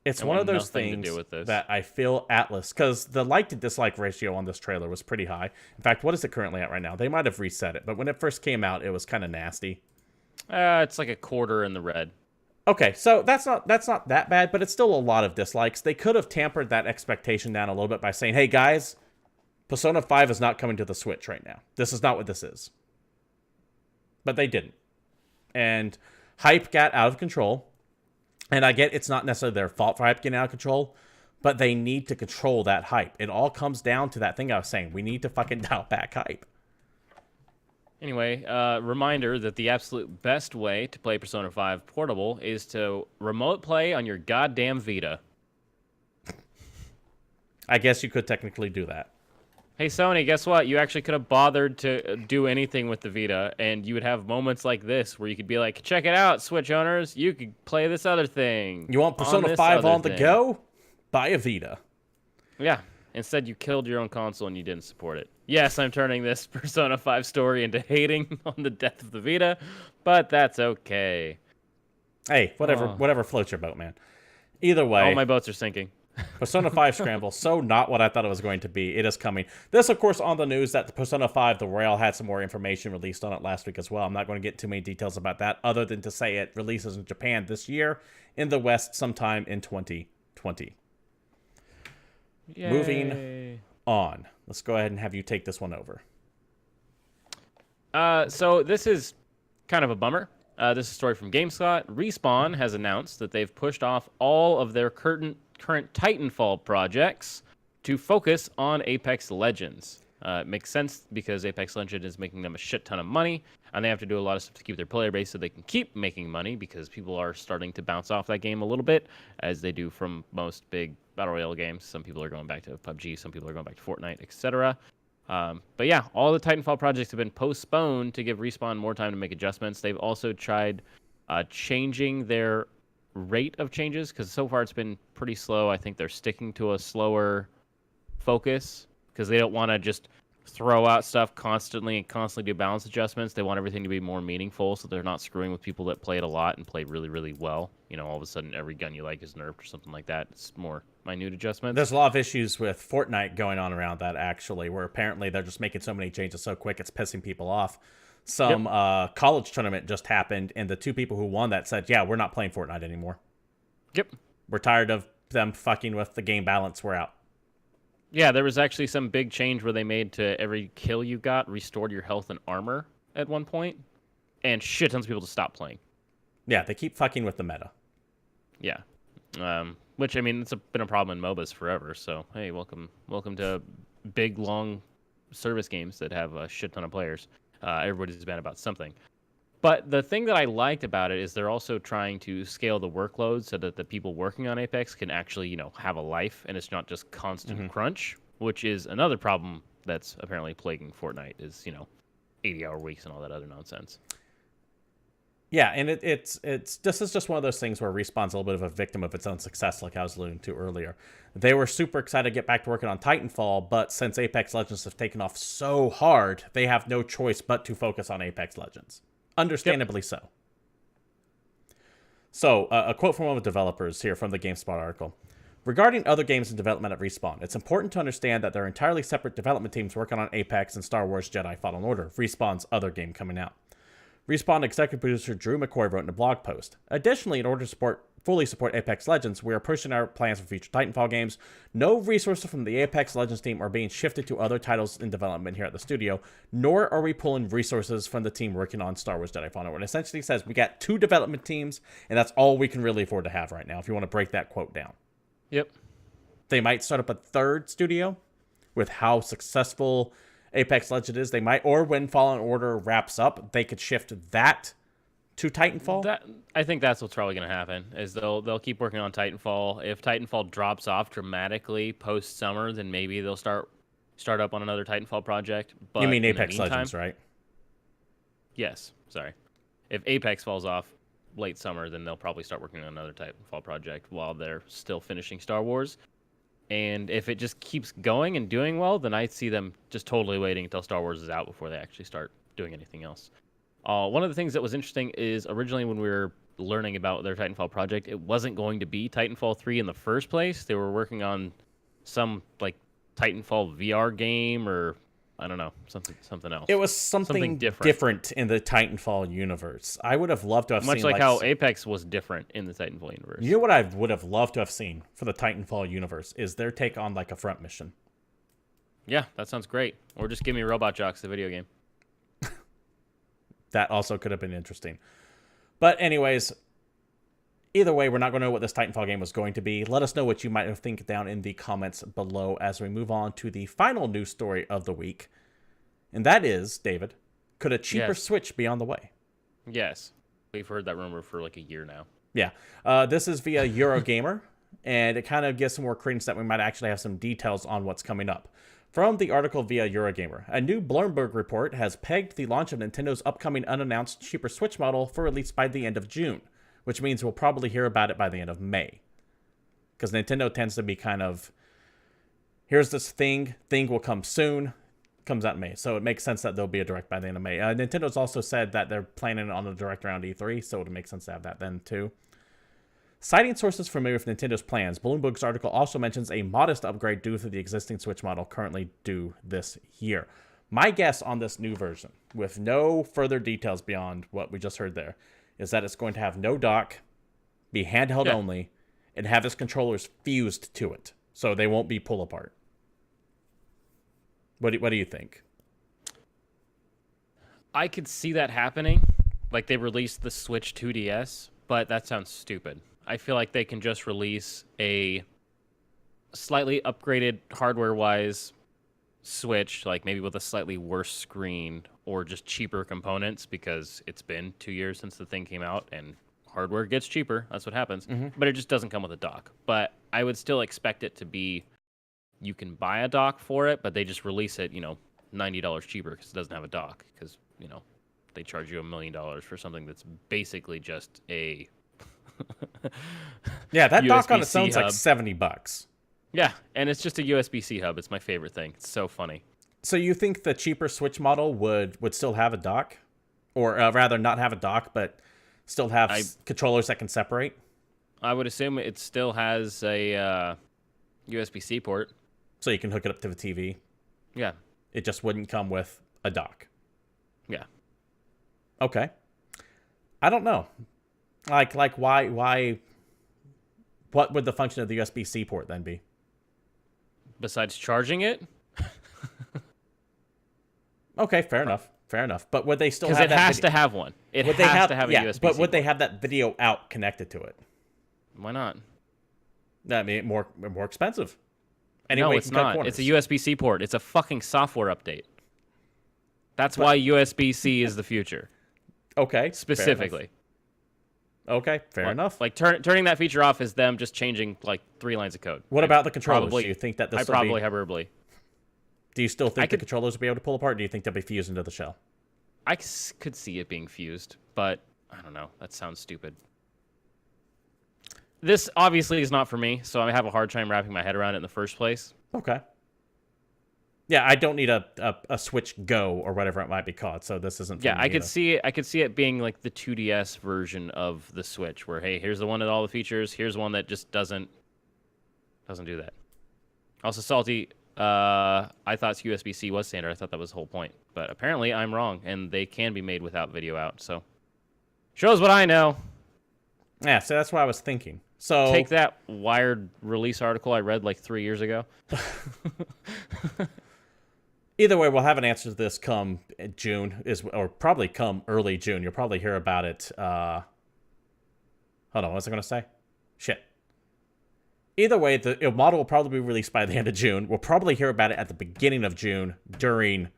S1: It's
S2: I
S1: one
S2: want
S1: of those
S2: nothing
S1: things
S2: to do with this.
S1: that I feel Atlas, because the like to dislike ratio on this trailer was pretty high. In fact, what is it currently at right now? They might have reset it, but when it first came out, it was kind of nasty.
S2: It's like a quarter in the red.
S1: Okay, so that's not that bad, but it's still a lot of dislikes. They could have tampered that expectation down a little bit by saying, "Hey guys, Persona 5 is not coming to the Switch right now. This is not what this is." But they didn't. And hype got out of control. And I get it's not necessarily their fault for hype getting out of control, but they need to control that hype. It all comes down to that thing I was saying. We need to fucking dial back hype.
S2: Anyway, reminder that the absolute best way to play Persona 5 Portable is to remote play on your goddamn Vita.
S1: I guess you could technically do that.
S2: Hey, Sony, guess what? You actually could have bothered to do anything with the Vita, and you would have moments like this where you could be like, check it out, Switch owners. You could play this other thing.
S1: You want Persona 5 on the go? Buy a Vita.
S2: Yeah. Instead, you killed your own console and you didn't support it. Yes, I'm turning this Persona 5 story into hating on the death of the Vita, but that's okay.
S1: Hey, whatever floats your boat, man. Either way.
S2: All my boats are sinking.
S1: Persona 5 Scramble, so not what I thought it was going to be. It is coming. This, of course, on the news that the Persona 5, the Royal, had some more information released on it last week as well. I'm not going to get too many details about that, other than to say it releases in Japan this year, in the West sometime in 2020.
S2: Yay.
S1: Moving on. Let's go ahead and have you take this one over.
S2: So this is kind of a bummer. This is a story from GameSpot. Respawn has announced that they've pushed off all of their current Titanfall projects to focus on Apex Legends. It makes sense because Apex Legends is making them a shit ton of money, and they have to do a lot of stuff to keep their player base so they can keep making money because people are starting to bounce off that game a little bit, as they do from most big Battle Royale games. Some people are going back to PUBG, some people are going back to Fortnite, etc. But yeah, all the Titanfall projects have been postponed to give Respawn more time to make adjustments. They've also tried changing their rate of changes, because so far it's been pretty slow. I think they're sticking to a slower focus because they don't want to just throw out stuff constantly do balance adjustments. They want everything to be more meaningful, so they're not screwing with people that play it a lot and play really, really well. You know, all of a sudden every gun you like is nerfed or something like that. It's more minute adjustments.
S1: There's a lot of issues with Fortnite going on around that, actually, where apparently they're just making so many changes so quick it's pissing people off. Some college tournament just happened, and the two people who won that said, yeah, we're not playing Fortnite anymore.
S2: Yep.
S1: We're tired of them fucking with the game balance. We're out.
S2: Yeah, there was actually some big change where they made to every kill you got restored your health and armor at one point, and shit tons of people to stop playing.
S1: Yeah, they keep fucking with the meta.
S2: Yeah. Which, I mean, it's been a problem in MOBAs forever, so hey, welcome to big, long service games that have a shit ton of players. Everybody's bad about something. But the thing that I liked about it is they're also trying to scale the workload so that the people working on Apex can actually, have a life, and it's not just constant crunch, which is another problem that's apparently plaguing Fortnite is, 80-hour weeks and all that other nonsense.
S1: Yeah, and it's this is just one of those things where Respawn's a little bit of a victim of its own success, like I was alluding to earlier. They were super excited to get back to working on Titanfall, but since Apex Legends have taken off so hard, they have no choice but to focus on Apex Legends. Understandably so. So, a quote from one of the developers here from the GameSpot article. Regarding other games in development at Respawn, it's important to understand that there are entirely separate development teams working on Apex and Star Wars Jedi Fallen Order, Respawn's other game coming out. Respawn executive producer Drew McCoy wrote in a blog post. Additionally, in order to fully support Apex Legends, we are pushing our plans for future Titanfall games. No resources from the Apex Legends team are being shifted to other titles in development here at the studio, nor are we pulling resources from the team working on Star Wars Jedi Fallen Order. It essentially says we got 2 development teams, and that's all we can really afford to have right now, if you want to break that quote down.
S2: Yep.
S1: They might start up a 3rd studio with how successful Apex Legends is. They might, or when Fallen Order wraps up, they could shift that to Titanfall.
S2: I think that's what's probably going to happen. Is they'll keep working on Titanfall. If Titanfall drops off dramatically post summer, then maybe they'll start up on another Titanfall project. But
S1: you mean Apex Legends, right?
S2: Yes. Sorry. If Apex falls off late summer, then they'll probably start working on another Titanfall project while they're still finishing Star Wars. And if it just keeps going and doing well, then I see them just totally waiting until Star Wars is out before they actually start doing anything else. One of the things that was interesting is originally when we were learning about their Titanfall project, it wasn't going to be Titanfall 3 in the first place. They were working on some like Titanfall VR game, or I don't know, something else.
S1: It was something different in the Titanfall universe. I would have loved to have
S2: much
S1: seen...
S2: like how Apex was different in the Titanfall universe.
S1: You know what I would have loved to have seen for the Titanfall universe is their take on like a front mission.
S2: Yeah, that sounds great. Or just give me Robot Jocks, the video game.
S1: That also could have been interesting. But anyways, either way, we're not going to know what this Titanfall game was going to be. Let us know what you might think down in the comments below as we move on to the final news story of the week. And that is, David, could a cheaper Switch be on the way?
S2: Yes. We've heard that rumor for like a year now.
S1: Yeah. This is via Eurogamer, and it kind of gives some more credence that we might actually have some details on what's coming up. From the article via Eurogamer, a new Bloomberg report has pegged the launch of Nintendo's upcoming unannounced cheaper Switch model for release by the end of June, which means we'll probably hear about it by the end of May. Because Nintendo tends to be kind of, here's this thing will come soon, comes out in May. So it makes sense that there'll be a direct by the end of May. Nintendo's also said that they're planning on a direct around E3, so it would make sense to have that then too. Citing sources familiar with Nintendo's plans, Bloomberg's article also mentions a modest upgrade due to the existing Switch model currently due this year. My guess on this new version, with no further details beyond what we just heard there, is that it's going to have no dock, be handheld only, and have its controllers fused to it, so they won't be pull apart. What do you think?
S2: I could see that happening. Like they released the Switch 2DS, but that sounds stupid. I feel like they can just release a slightly upgraded hardware-wise Switch, like maybe with a slightly worse screen or just cheaper components, because it's been 2 years since the thing came out and hardware gets cheaper. That's what happens. But it just doesn't come with a dock. But I would still expect it to be, you can buy a dock for it, but they just release it, $90 cheaper because it doesn't have a dock, because, they charge you $1 million for something that's basically just a
S1: yeah, that dock on its
S2: USB-C
S1: own's like $70.
S2: Yeah, and it's just a USB-C hub. It's my favorite thing. It's so funny.
S1: So you think the cheaper Switch model would still have a dock? Or rather not have a dock, but still have controllers that can separate?
S2: I would assume it still has a USB-C port.
S1: So you can hook it up to the TV?
S2: Yeah.
S1: It just wouldn't come with a dock?
S2: Yeah.
S1: Okay. I don't know. Like why? What would the function of the USB-C port then be?
S2: Besides charging it?
S1: Okay, fair enough. But would they still have
S2: that? Because it has to have one. It has to have a USB-C
S1: but would
S2: port.
S1: they have that video out connected to it?
S2: Why not?
S1: That'd be more expensive. Anyway,
S2: no, it's not. It's a USB-C port. It's a fucking software update. That's why USB-C is the future.
S1: Okay.
S2: Specifically.
S1: Okay, fair enough.
S2: Like turning that feature off is them just changing like 3 lines of code.
S1: What about the controllers? Do you think that this
S2: hyperbole.
S1: Do you still think the controllers will be able to pull apart? Or do you think they'll be fused into the shell?
S2: I could see it being fused, but I don't know. That sounds stupid. This obviously is not for me, so I have a hard time wrapping my head around it in the first place.
S1: Okay. Yeah, I don't need a Switch Go or whatever it might be called, so this isn't for me
S2: I could see it being like the 2DS version of the Switch, where hey, here's the one with all the features, here's one that just doesn't do that. Also, Salty, I thought USB-C was standard. I thought that was the whole point, but apparently I'm wrong, and they can be made without video out. So shows what I know.
S1: Yeah, so that's what I was thinking. So
S2: take that Wired release article I read like 3 years ago.
S1: Either way, we'll have an answer to this come June, or probably come early June. You'll probably hear about it. Hold on, what was I going to say? Shit. Either way, the model will probably be released by the end of June. We'll probably hear about it at the beginning of June during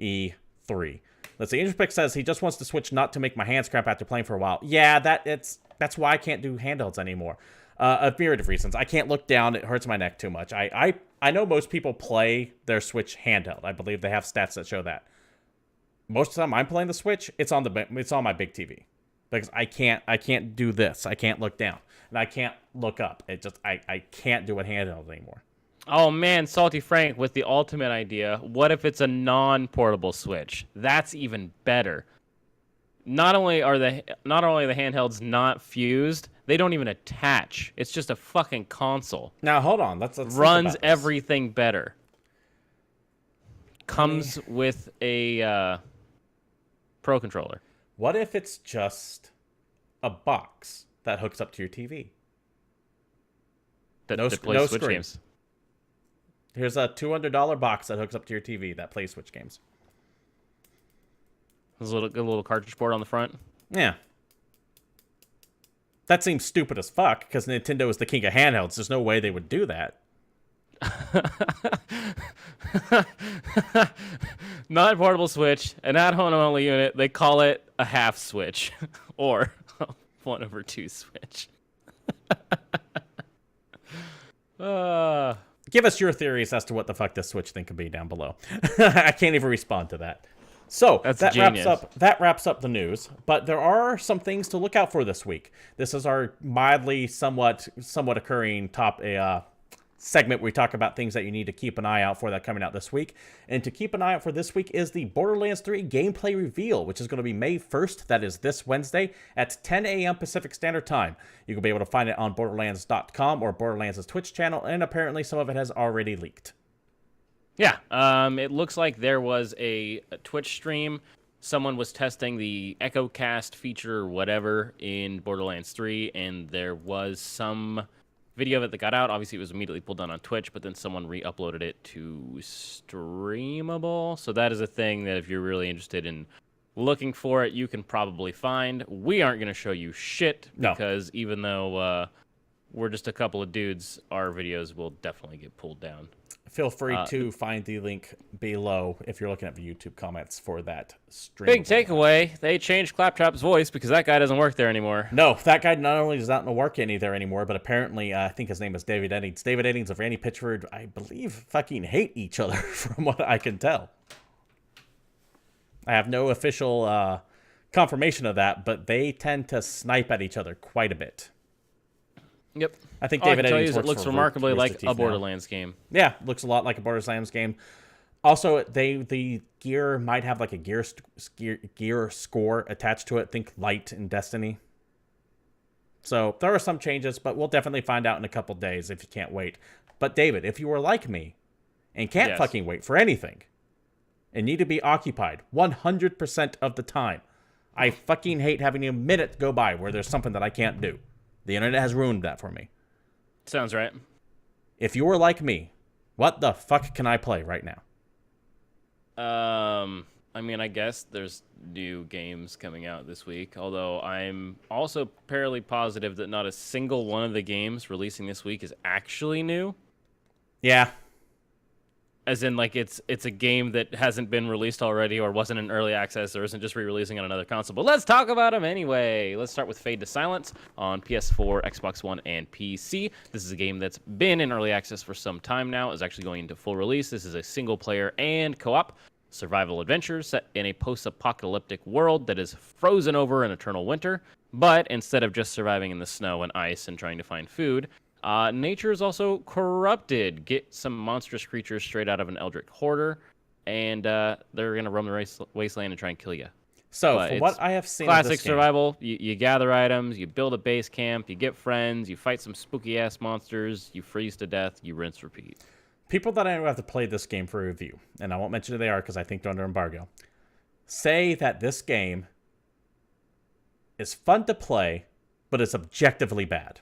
S1: E3. Let's see. Introspect says he just wants to Switch not to make my hands cramp after playing for a while. Yeah, that's why I can't do handhelds anymore. A myriad of reasons. I can't look down. It hurts my neck too much. I know most people play their Switch handheld. I believe they have stats that show that. Most of the time I'm playing the Switch, it's on my big TV. Because I can't do this. I can't look down. And I can't look up. I can't do it handheld anymore.
S2: Oh man, Salty Frank with the ultimate idea. What if it's a non-portable Switch? That's even better. not only are the handhelds not fused, they don't even attach. It's just a fucking console.
S1: Now hold on, let's
S2: runs everything better. Comes with a Pro controller.
S1: What if it's just a box that hooks up to your TV?
S2: That plays Switch games.
S1: Here's a $200 box that hooks up to your TV that plays Switch games.
S2: There's a little cartridge port on the front.
S1: Yeah. That seems stupid as fuck, because Nintendo is the king of handhelds. There's no way they would do that.
S2: Not portable Switch, an at-home only unit. They call it a half Switch, or 1/2 Switch.
S1: Give us your theories as to what the fuck this Switch thing could be down below. I can't even respond to that. So that wraps up the news, but there are some things to look out for this week. This is our mildly, somewhat occurring top segment where we talk about things that you need to keep an eye out for that coming out this week. And to keep an eye out for this week is the Borderlands 3 gameplay reveal, which is going to be May 1st. That is this Wednesday at 10 a.m. Pacific Standard Time. You can be able to find it on Borderlands.com or Borderlands' Twitch channel, and apparently some of it has already leaked.
S2: Yeah, it looks like there was a Twitch stream. Someone was testing the EchoCast feature or whatever in Borderlands 3, and there was some video of it that got out. Obviously, it was immediately pulled down on Twitch, but then someone re-uploaded it to Streamable. So that is a thing that if you're really interested in looking for it, you can probably find. We aren't going to show you shit, because even though we're just a couple of dudes, our videos will definitely get pulled down.
S1: Feel free to find the link below if you're looking at the YouTube comments for that stream.
S2: Big takeaway, they changed Claptrap's voice because that guy doesn't work there anymore.
S1: No, that guy not only does not work there anymore, but apparently, I think his name is David Eddings. David Eddings and Randy Pitchford, I believe, fucking hate each other from what I can tell. I have no official confirmation of that, but they tend to snipe at each other quite a bit.
S2: Yep.
S1: I think David Eddings
S2: it looks remarkably like a Borderlands game.
S1: Yeah, looks a lot like a Borderlands game. Also, the gear might have like a gear score attached to it. Think light in Destiny. So there are some changes, but we'll definitely find out in a couple days if you can't wait. But David, if you were like me and can't fucking wait for anything and need to be occupied 100% of the time, I fucking hate having a minute go by where there's something that I can't do. The internet has ruined that for me.
S2: Sounds right.
S1: If you were like me, what the fuck can I play right now?
S2: I mean, I guess there's new games coming out this week, although I'm also fairly positive that not a single one of the games releasing this week is actually new.
S1: Yeah.
S2: As in, like, it's a game that hasn't been released already or wasn't in early access or isn't just re-releasing on another console. But let's talk about them anyway. Let's start with Fade to Silence on PS4, Xbox One, and PC. This is a game that's been in early access for some time now. It's actually going into full release. This is a single-player and co-op survival adventure set in a post-apocalyptic world that is frozen over in eternal winter. But instead of just surviving in the snow and ice and trying to find food, nature is also corrupted. Get some monstrous creatures straight out of an Eldritch Hoarder, and they're going to roam the wasteland and try and kill you.
S1: So, from what I have seen
S2: classic
S1: of this game,
S2: survival, you gather items, you build a base camp, you get friends, you fight some spooky-ass monsters, you freeze to death, you rinse, repeat.
S1: People that I know have to play this game for review, and I won't mention who they are because I think they're under embargo, say that this game is fun to play, but it's objectively bad.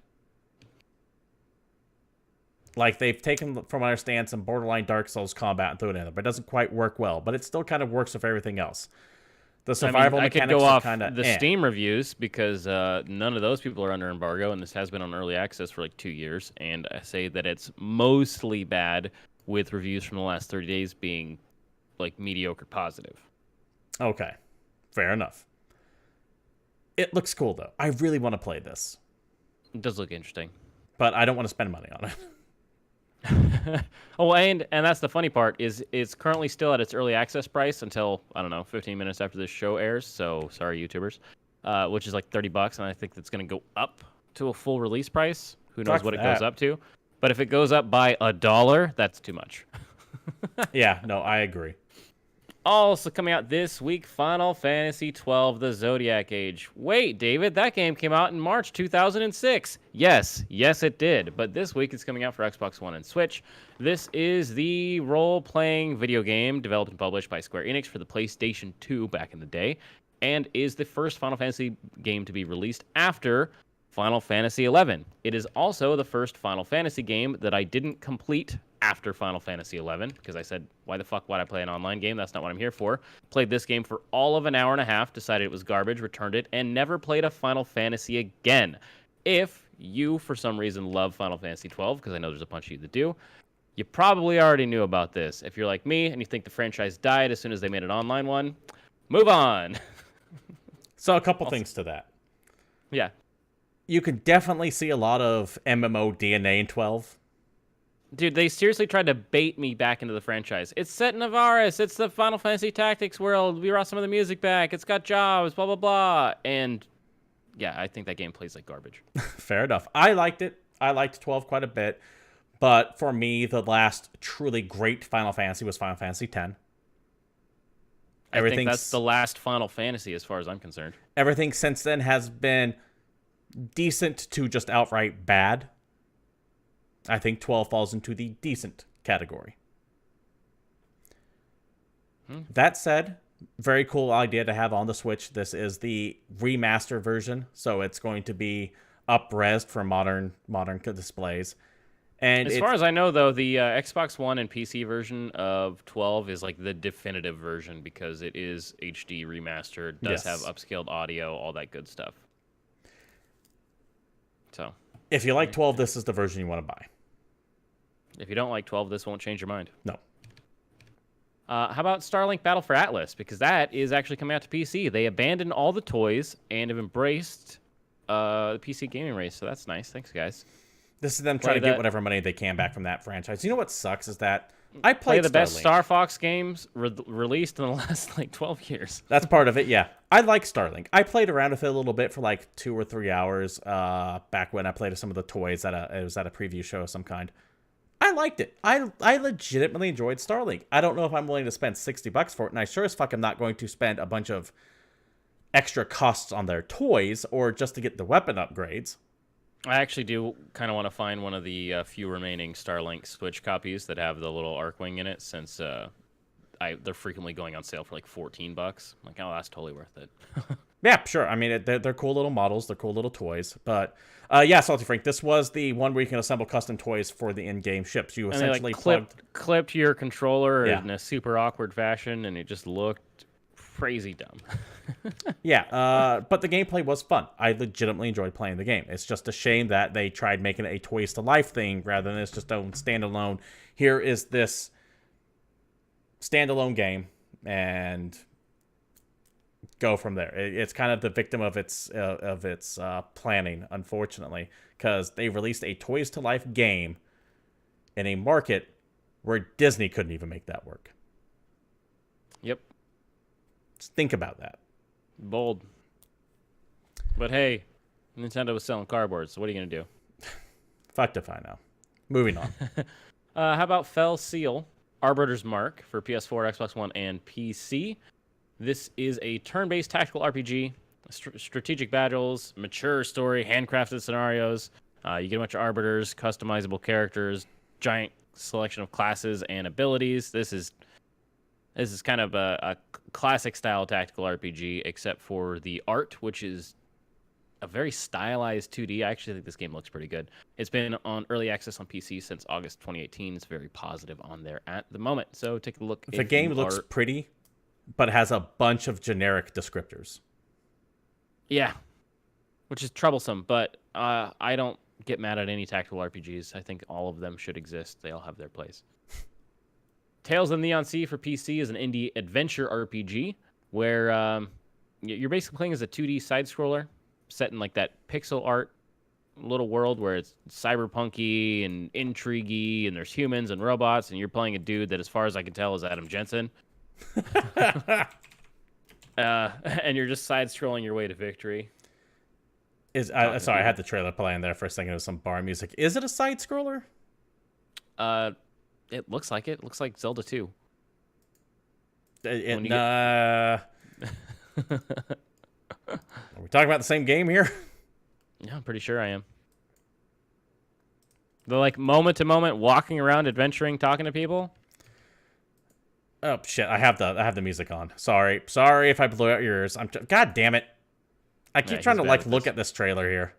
S1: Like, they've taken, from what I understand, some borderline Dark Souls combat and thrown it in there, but it doesn't quite work well. But it still kind of works with everything else. The survival mechanics
S2: I could go off
S1: kind of
S2: the Steam reviews because none of those people are under embargo, and this has been on early access for like 2 years. And I say that it's mostly bad, with reviews from the last 30 days being like mediocre positive.
S1: Okay, fair enough. It looks cool though. I really want to play this.
S2: It does look interesting,
S1: but I don't want to spend money on it.
S2: Oh, and that's the funny part is it's currently still at its early access price until, I don't know, 15 minutes after this show airs. So sorry, YouTubers, which is like $30, and I think that's going to go up to a full release price. Who knows what it goes up to? But if it goes up by $1, that's too much.
S1: Yeah, no, I agree.
S2: Also coming out this week, Final Fantasy XII, The Zodiac Age. Wait, David, that game came out in March 2006. Yes, it did. But this week it's coming out for Xbox One and Switch. This is the role-playing video game developed and published by Square Enix for the PlayStation 2 back in the day, and is the first Final Fantasy game to be released after Final Fantasy XI. It is also the first Final Fantasy game that I didn't complete after Final Fantasy XI, because I said, why the fuck would I play an online game? That's not what I'm here for. Played this game for all of an hour and a half, decided it was garbage, returned it, and never played a Final Fantasy again. If you, for some reason, love Final Fantasy XII, because I know there's a bunch of you that do, you probably already knew about this. If you're like me and you think the franchise died as soon as they made an online one, move on.
S1: So a couple things to that.
S2: Yeah.
S1: You can definitely see a lot of MMO DNA in 12.
S2: Dude, they seriously tried to bait me back into the franchise. It's set in Avaris. It's the Final Fantasy Tactics world. We brought some of the music back. It's got jobs, blah, blah, blah. And yeah, I think that game plays like garbage.
S1: Fair enough. I liked it. I liked 12 quite a bit. But for me, the last truly great Final Fantasy was Final Fantasy X.
S2: I think that's the last Final Fantasy as far as I'm concerned.
S1: Everything since then has been decent to just outright bad. I think 12 falls into the decent category. That said, very cool idea to have on the Switch. This is the remaster version, so it's going to be up-resed for modern displays. And
S2: as far as I know, though, the Xbox One and PC version of 12 is like the definitive version because it is HD remastered, does have upscaled audio, all that good stuff. So,
S1: if you like 12, this is the version you want to buy.
S2: If you don't like 12, this won't change your mind.
S1: No.
S2: How about Starlink Battle for Atlas? Because that is actually coming out to PC. They abandoned all the toys and have embraced the PC gaming race, so that's nice. Thanks, guys.
S1: This is them trying to get whatever money they can back from that franchise. You know what sucks is that I played
S2: the best Star Fox games released in the last, 12 years.
S1: That's part of it, yeah. I like Starlink. I played around with it a little bit for, 2 or 3 hours back when I played with some of the toys. It was at a preview show of some kind. I liked it. I legitimately enjoyed Starlink. I don't know if I'm willing to spend $60 for it, and I sure as fuck am not going to spend a bunch of extra costs on their toys or just to get the weapon upgrades.
S2: I actually do kind of want to find one of the few remaining Starlink Switch copies that have the little Arcwing in it, since they're frequently going on sale for $14. I'm like, oh, that's totally worth it.
S1: Yeah, sure. I mean, they're cool little models. They're cool little toys. But yeah, Salty Frank, this was the one where you can assemble custom toys for the in-game ships. You essentially
S2: clipped your controller in a super awkward fashion, and it just looked crazy dumb.
S1: Yeah, but the gameplay was fun. I legitimately enjoyed playing the game. It's just a shame that they tried making it a Toys to Life thing rather than it's just a standalone. Here is this standalone game, and go from there. It's kind of the victim of its planning, unfortunately, because they released a Toys to Life game in a market where Disney couldn't even make that work.
S2: Yep.
S1: Just think about that.
S2: Bold. But hey, Nintendo was selling cardboard, so what are you going to do?
S1: Fucked if I know. Moving on.
S2: How about Fell Seal, Arbiter's Mark for PS4, Xbox One, and PC. This is a turn-based tactical RPG, strategic battles, mature story, handcrafted scenarios. You get a bunch of arbiters, customizable characters, giant selection of classes and abilities. This is kind of a classic style tactical RPG, except for the art, which is a very stylized 2D. I actually think this game looks pretty good. It's been on early access on PC since August 2018. It's very positive on there at the moment. So take a look.
S1: The game looks pretty, but has a bunch of generic descriptors. Yeah.
S2: Which is troublesome, but I don't get mad at any tactical RPGs. I think all of them should exist. They all have their place. Tales of the Neon Sea for PC is an indie adventure RPG where you're basically playing as a 2D side-scroller set in like that pixel art little world where it's cyberpunky and intriguey, and there's humans and robots, and you're playing a dude that, as far as I can tell, is Adam Jensen. And you're just side-scrolling your way to victory.
S1: Sorry, I had the trailer playing there for a second. It was some bar music. Is it a side-scroller?
S2: It looks like it. It looks like Zelda 2.
S1: Are we talking about the same game here?
S2: Yeah, I'm pretty sure I am. The like moment to moment walking around, adventuring, talking to people.
S1: Oh shit! I have the music on. Sorry if I blew out your ears. God damn it! I keep trying to like look at this trailer here.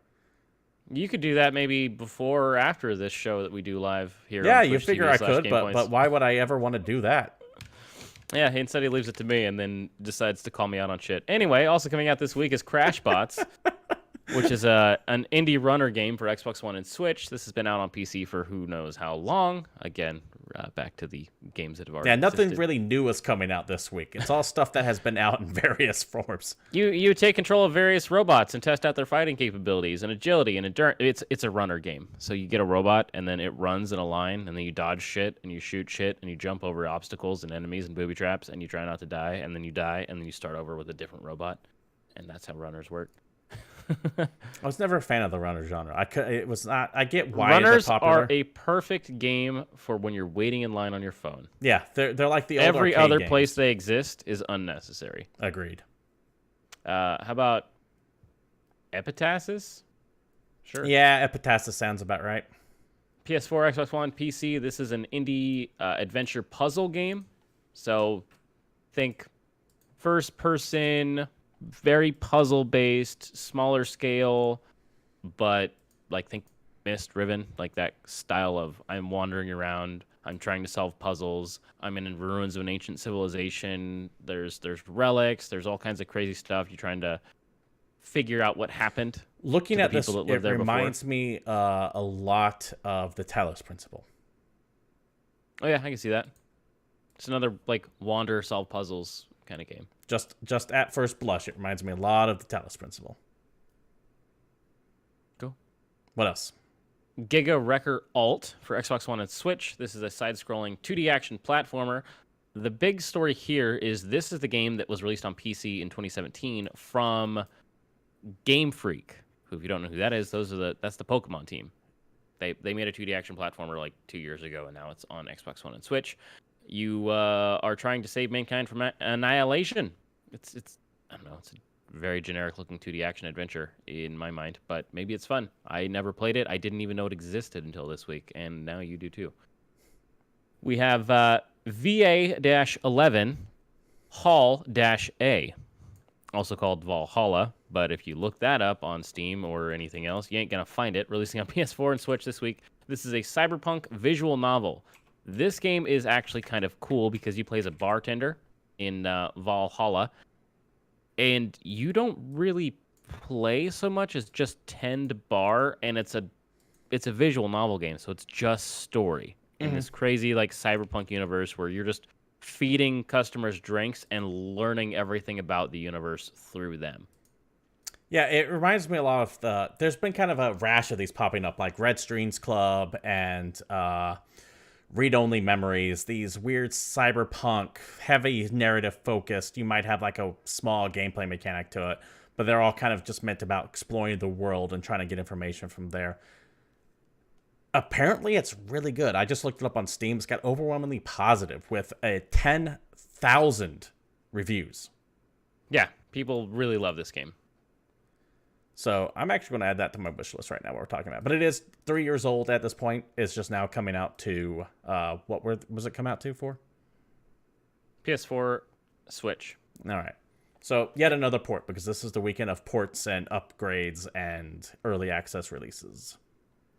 S2: You could do that maybe before or after this show that we do live here.
S1: Yeah,
S2: on Twitch
S1: you figure
S2: TV
S1: I could, but why would I ever want to do that?
S2: Yeah, instead he leaves it to me and then decides to call me out on shit. Anyway, also coming out this week is Crashbots, which is an indie runner game for Xbox One and Switch. This has been out on PC for who knows how long. Again, back to the games that have already
S1: nothing
S2: existed.
S1: really new is coming out this week. It's all stuff that has been out in various forms.
S2: You take control of various robots and test out their fighting capabilities and agility and endurance. It's a runner game. So you get a robot and then it runs in a line and then you dodge shit and you shoot shit and you jump over obstacles and enemies and booby traps and you try not to die and then you die and then you start over with a different robot. And that's how runners work.
S1: I was never a fan of the runner genre. It was not. I get why
S2: runners
S1: they're popular.
S2: are a perfect game for when you're waiting in line on your phone.
S1: Yeah, they're like the old
S2: every
S1: arcade
S2: other
S1: games.
S2: place they exist is unnecessary.
S1: Agreed.
S2: How about Epitasis? Sure.
S1: Yeah, Epitasis sounds about right.
S2: PS4, Xbox One, PC. This is an indie adventure puzzle game. So think first person, very puzzle based, smaller scale, but like think Myst Riven, like that style of I'm wandering around, I'm trying to solve puzzles, I'm in the ruins of an ancient civilization, there's relics, there's all kinds of crazy stuff. You're trying to figure out what happened.
S1: Looking at this, it reminds me a lot of the Talos Principle.
S2: Oh yeah, I can see that. It's another like wander, solve puzzles kind of game.
S1: Just at first blush, it reminds me a lot of the Talos Principle.
S2: Cool.
S1: What else?
S2: Giga Wrecker Alt for Xbox One and Switch. This is a side-scrolling 2D action platformer. The big story here is this is the game that was released on PC in 2017 from Game Freak, who, if you don't know who that is, that's the Pokemon team. They made a 2D action platformer like 2 years ago, and now it's on Xbox One and Switch. You are trying to save mankind from annihilation. It's I don't know. It's a very generic looking 2D action adventure in my mind, but maybe it's fun. I never played it. I didn't even know it existed until this week, and now you do too. We have VA-11 Hall-A, also called Valhalla, but if you look that up on Steam or anything else, you ain't gonna find it. Releasing on PS4 and Switch this week. This is a cyberpunk visual novel. This game is actually kind of cool because you play as a bartender in Valhalla, and you don't really play so much as just tend bar, and it's a visual novel game, so it's just story in this crazy like cyberpunk universe where you're just feeding customers drinks and learning everything about the universe through them.
S1: Yeah, it reminds me a lot of there's been kind of a rash of these popping up, like Red Streams Club and Read-Only Memories, these weird cyberpunk, heavy narrative focused. You might have like a small gameplay mechanic to it, but they're all kind of just meant about exploring the world and trying to get information from there. Apparently, it's really good. I just looked it up on Steam. It's got overwhelmingly positive with 10,000 reviews.
S2: Yeah, people really love this game.
S1: So I'm actually going to add that to my wish list right now. What we're talking about, but it is 3 years old at this point. It's just now coming out to what was it come out to for?
S2: PS4, Switch.
S1: All right. So yet another port, because this is the weekend of ports and upgrades and early access releases.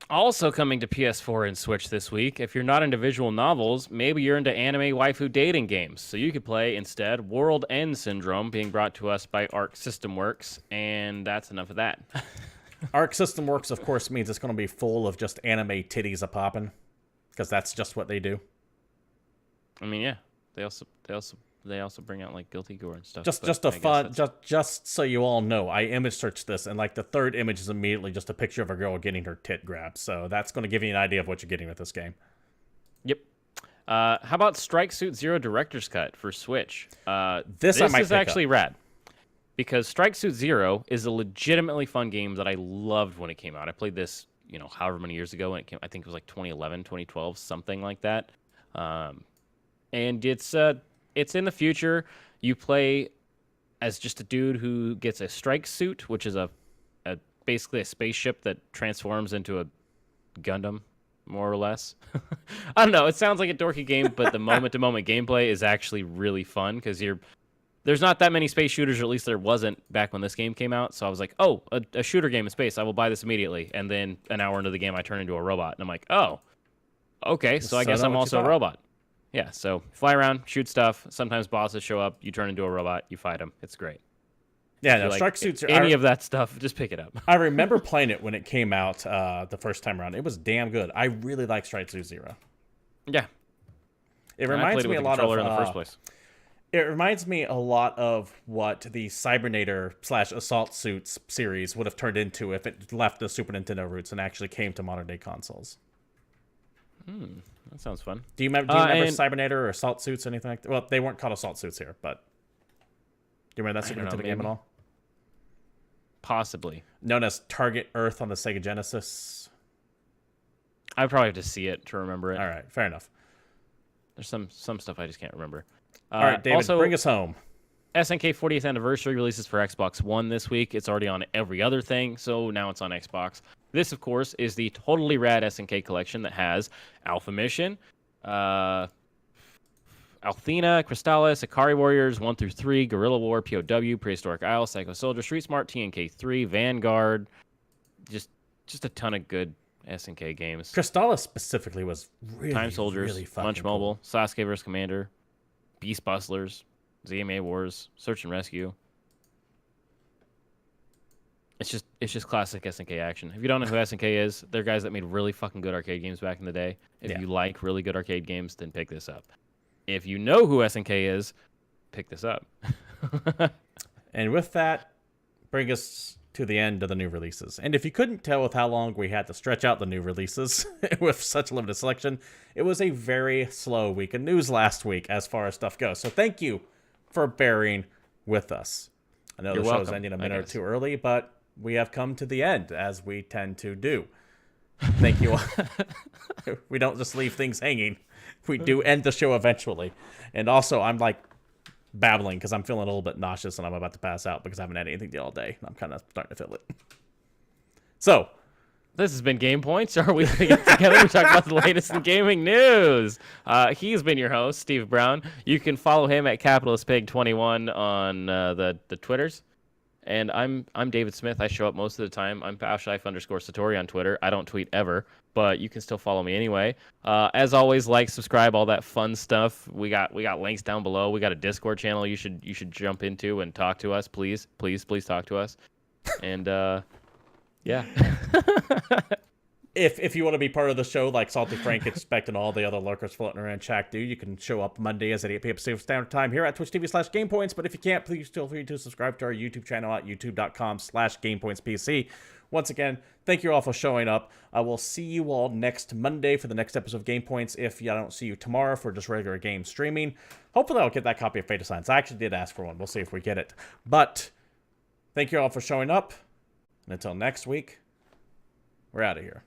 S2: Also coming to PS4 and Switch this week, if you're not into visual novels, maybe you're into anime waifu dating games. So you could play instead World End Syndrome, being brought to us by Arc System Works, and that's enough of that.
S1: Arc System Works, of course, means it's going to be full of just anime titties a-poppin', because that's just what they do.
S2: I mean, yeah, they also bring out like Guilty Gore and stuff.
S1: Just so you all know, I image searched this, and like the third image is immediately just a picture of a girl getting her tit grabbed. So that's going to give you an idea of what you're getting with this game.
S2: Yep. How about Strike Suit Zero Director's Cut for Switch? This is actually rad, because Strike Suit Zero is a legitimately fun game that I loved when it came out. I played this, however many years ago when it came. I think it was like 2011, 2012, something like that. And it's it's in the future. You play as just a dude who gets a strike suit, which is a basically a spaceship that transforms into a Gundam, more or less. I don't know. It sounds like a dorky game, but the moment-to-moment gameplay is actually really fun because there's not that many space shooters, or at least there wasn't back when this game came out. So I was like, oh, a shooter game in space. I will buy this immediately. And then an hour into the game, I turn into a robot. And I'm like, oh, okay. So I guess I'm also a robot. Yeah, so fly around, shoot stuff. Sometimes bosses show up. You turn into a robot. You fight them. It's great.
S1: Yeah, no, strike suits.
S2: Any of that stuff, just pick it up.
S1: I remember playing it when it came out the first time around. It was damn good. I really like Strike Suit Zero.
S2: Yeah,
S1: it reminds me a lot of
S2: in the first place.
S1: It reminds me a lot of what the Cybernator / Assault Suits series would have turned into if it left the Super Nintendo roots and actually came to modern day consoles.
S2: That sounds fun.
S1: Do you remember Cybernator or Assault Suits, anything like that? Well, they weren't called Assault Suits here, but do you remember that Super Nintendo game at all?
S2: Possibly.
S1: Known as Target Earth on the Sega Genesis.
S2: I probably have to see it to remember it.
S1: All right, fair enough.
S2: There's some stuff I just can't remember.
S1: All right, David,
S2: also,
S1: bring us home.
S2: SNK 40th Anniversary releases for Xbox One this week. It's already on every other thing, so now it's on Xbox. This, of course, is the totally rad SNK collection that has Alpha Mission, Althena, Crystallis, Ikari Warriors 1 through 3, Guerrilla War, POW, Prehistoric Isle, Psycho Soldier, Street Smart, TNK 3, Vanguard. Just a ton of good SNK games.
S1: Crystallis specifically was really,
S2: Time Soldiers,
S1: really fucking
S2: Munch
S1: cool.
S2: Mobile, Sasuke vs. Commander, Beast Bustlers, ZMA Wars, Search and Rescue. It's just classic SNK action. If you don't know who SNK is, they're guys that made really fucking good arcade games back in the day. If you like really good arcade games, then pick this up. If you know who SNK is, pick this up.
S1: And with that, bring us to the end of the new releases. And if you couldn't tell with how long we had to stretch out the new releases with such a limited selection, it was a very slow week of news last week as far as stuff goes. So thank you for bearing with us. I know the show's ending a minute or two early, but we have come to the end, as we tend to do. Thank you all. We don't just leave things hanging. We do end the show eventually. And also, I'm like babbling because I'm feeling a little bit nauseous and I'm about to pass out because I haven't had anything to eat all day. I'm kind of starting to feel it. So,
S2: this has been Game Points. Are we going to get together and talk about the latest in gaming news? He's been your host, Steve Brown. You can follow him at CapitalistPig21 on the Twitters. And I'm David Smith. I show up most of the time. I'm _Satori on Twitter. I don't tweet ever, but you can still follow me anyway. As always, like, subscribe, all that fun stuff. We got links down below. We got a Discord channel you should jump into and talk to us. Please talk to us. And yeah.
S1: If you want to be part of the show, like Salty Frank, Expect, and all the other lurkers floating around chat do, you can show up Mondays at 8 p.m. Pacific Standard Time here at Twitch TV /GamePoints. But if you can't, please feel free to subscribe to our YouTube channel at youtube.com/GamePointsPC. Once again, thank you all for showing up. I will see you all next Monday for the next episode of Game Points. If I don't see you tomorrow for just regular game streaming, hopefully I'll get that copy of Fate of Science. I actually did ask for one. We'll see if we get it. But thank you all for showing up. And until next week, we're out of here.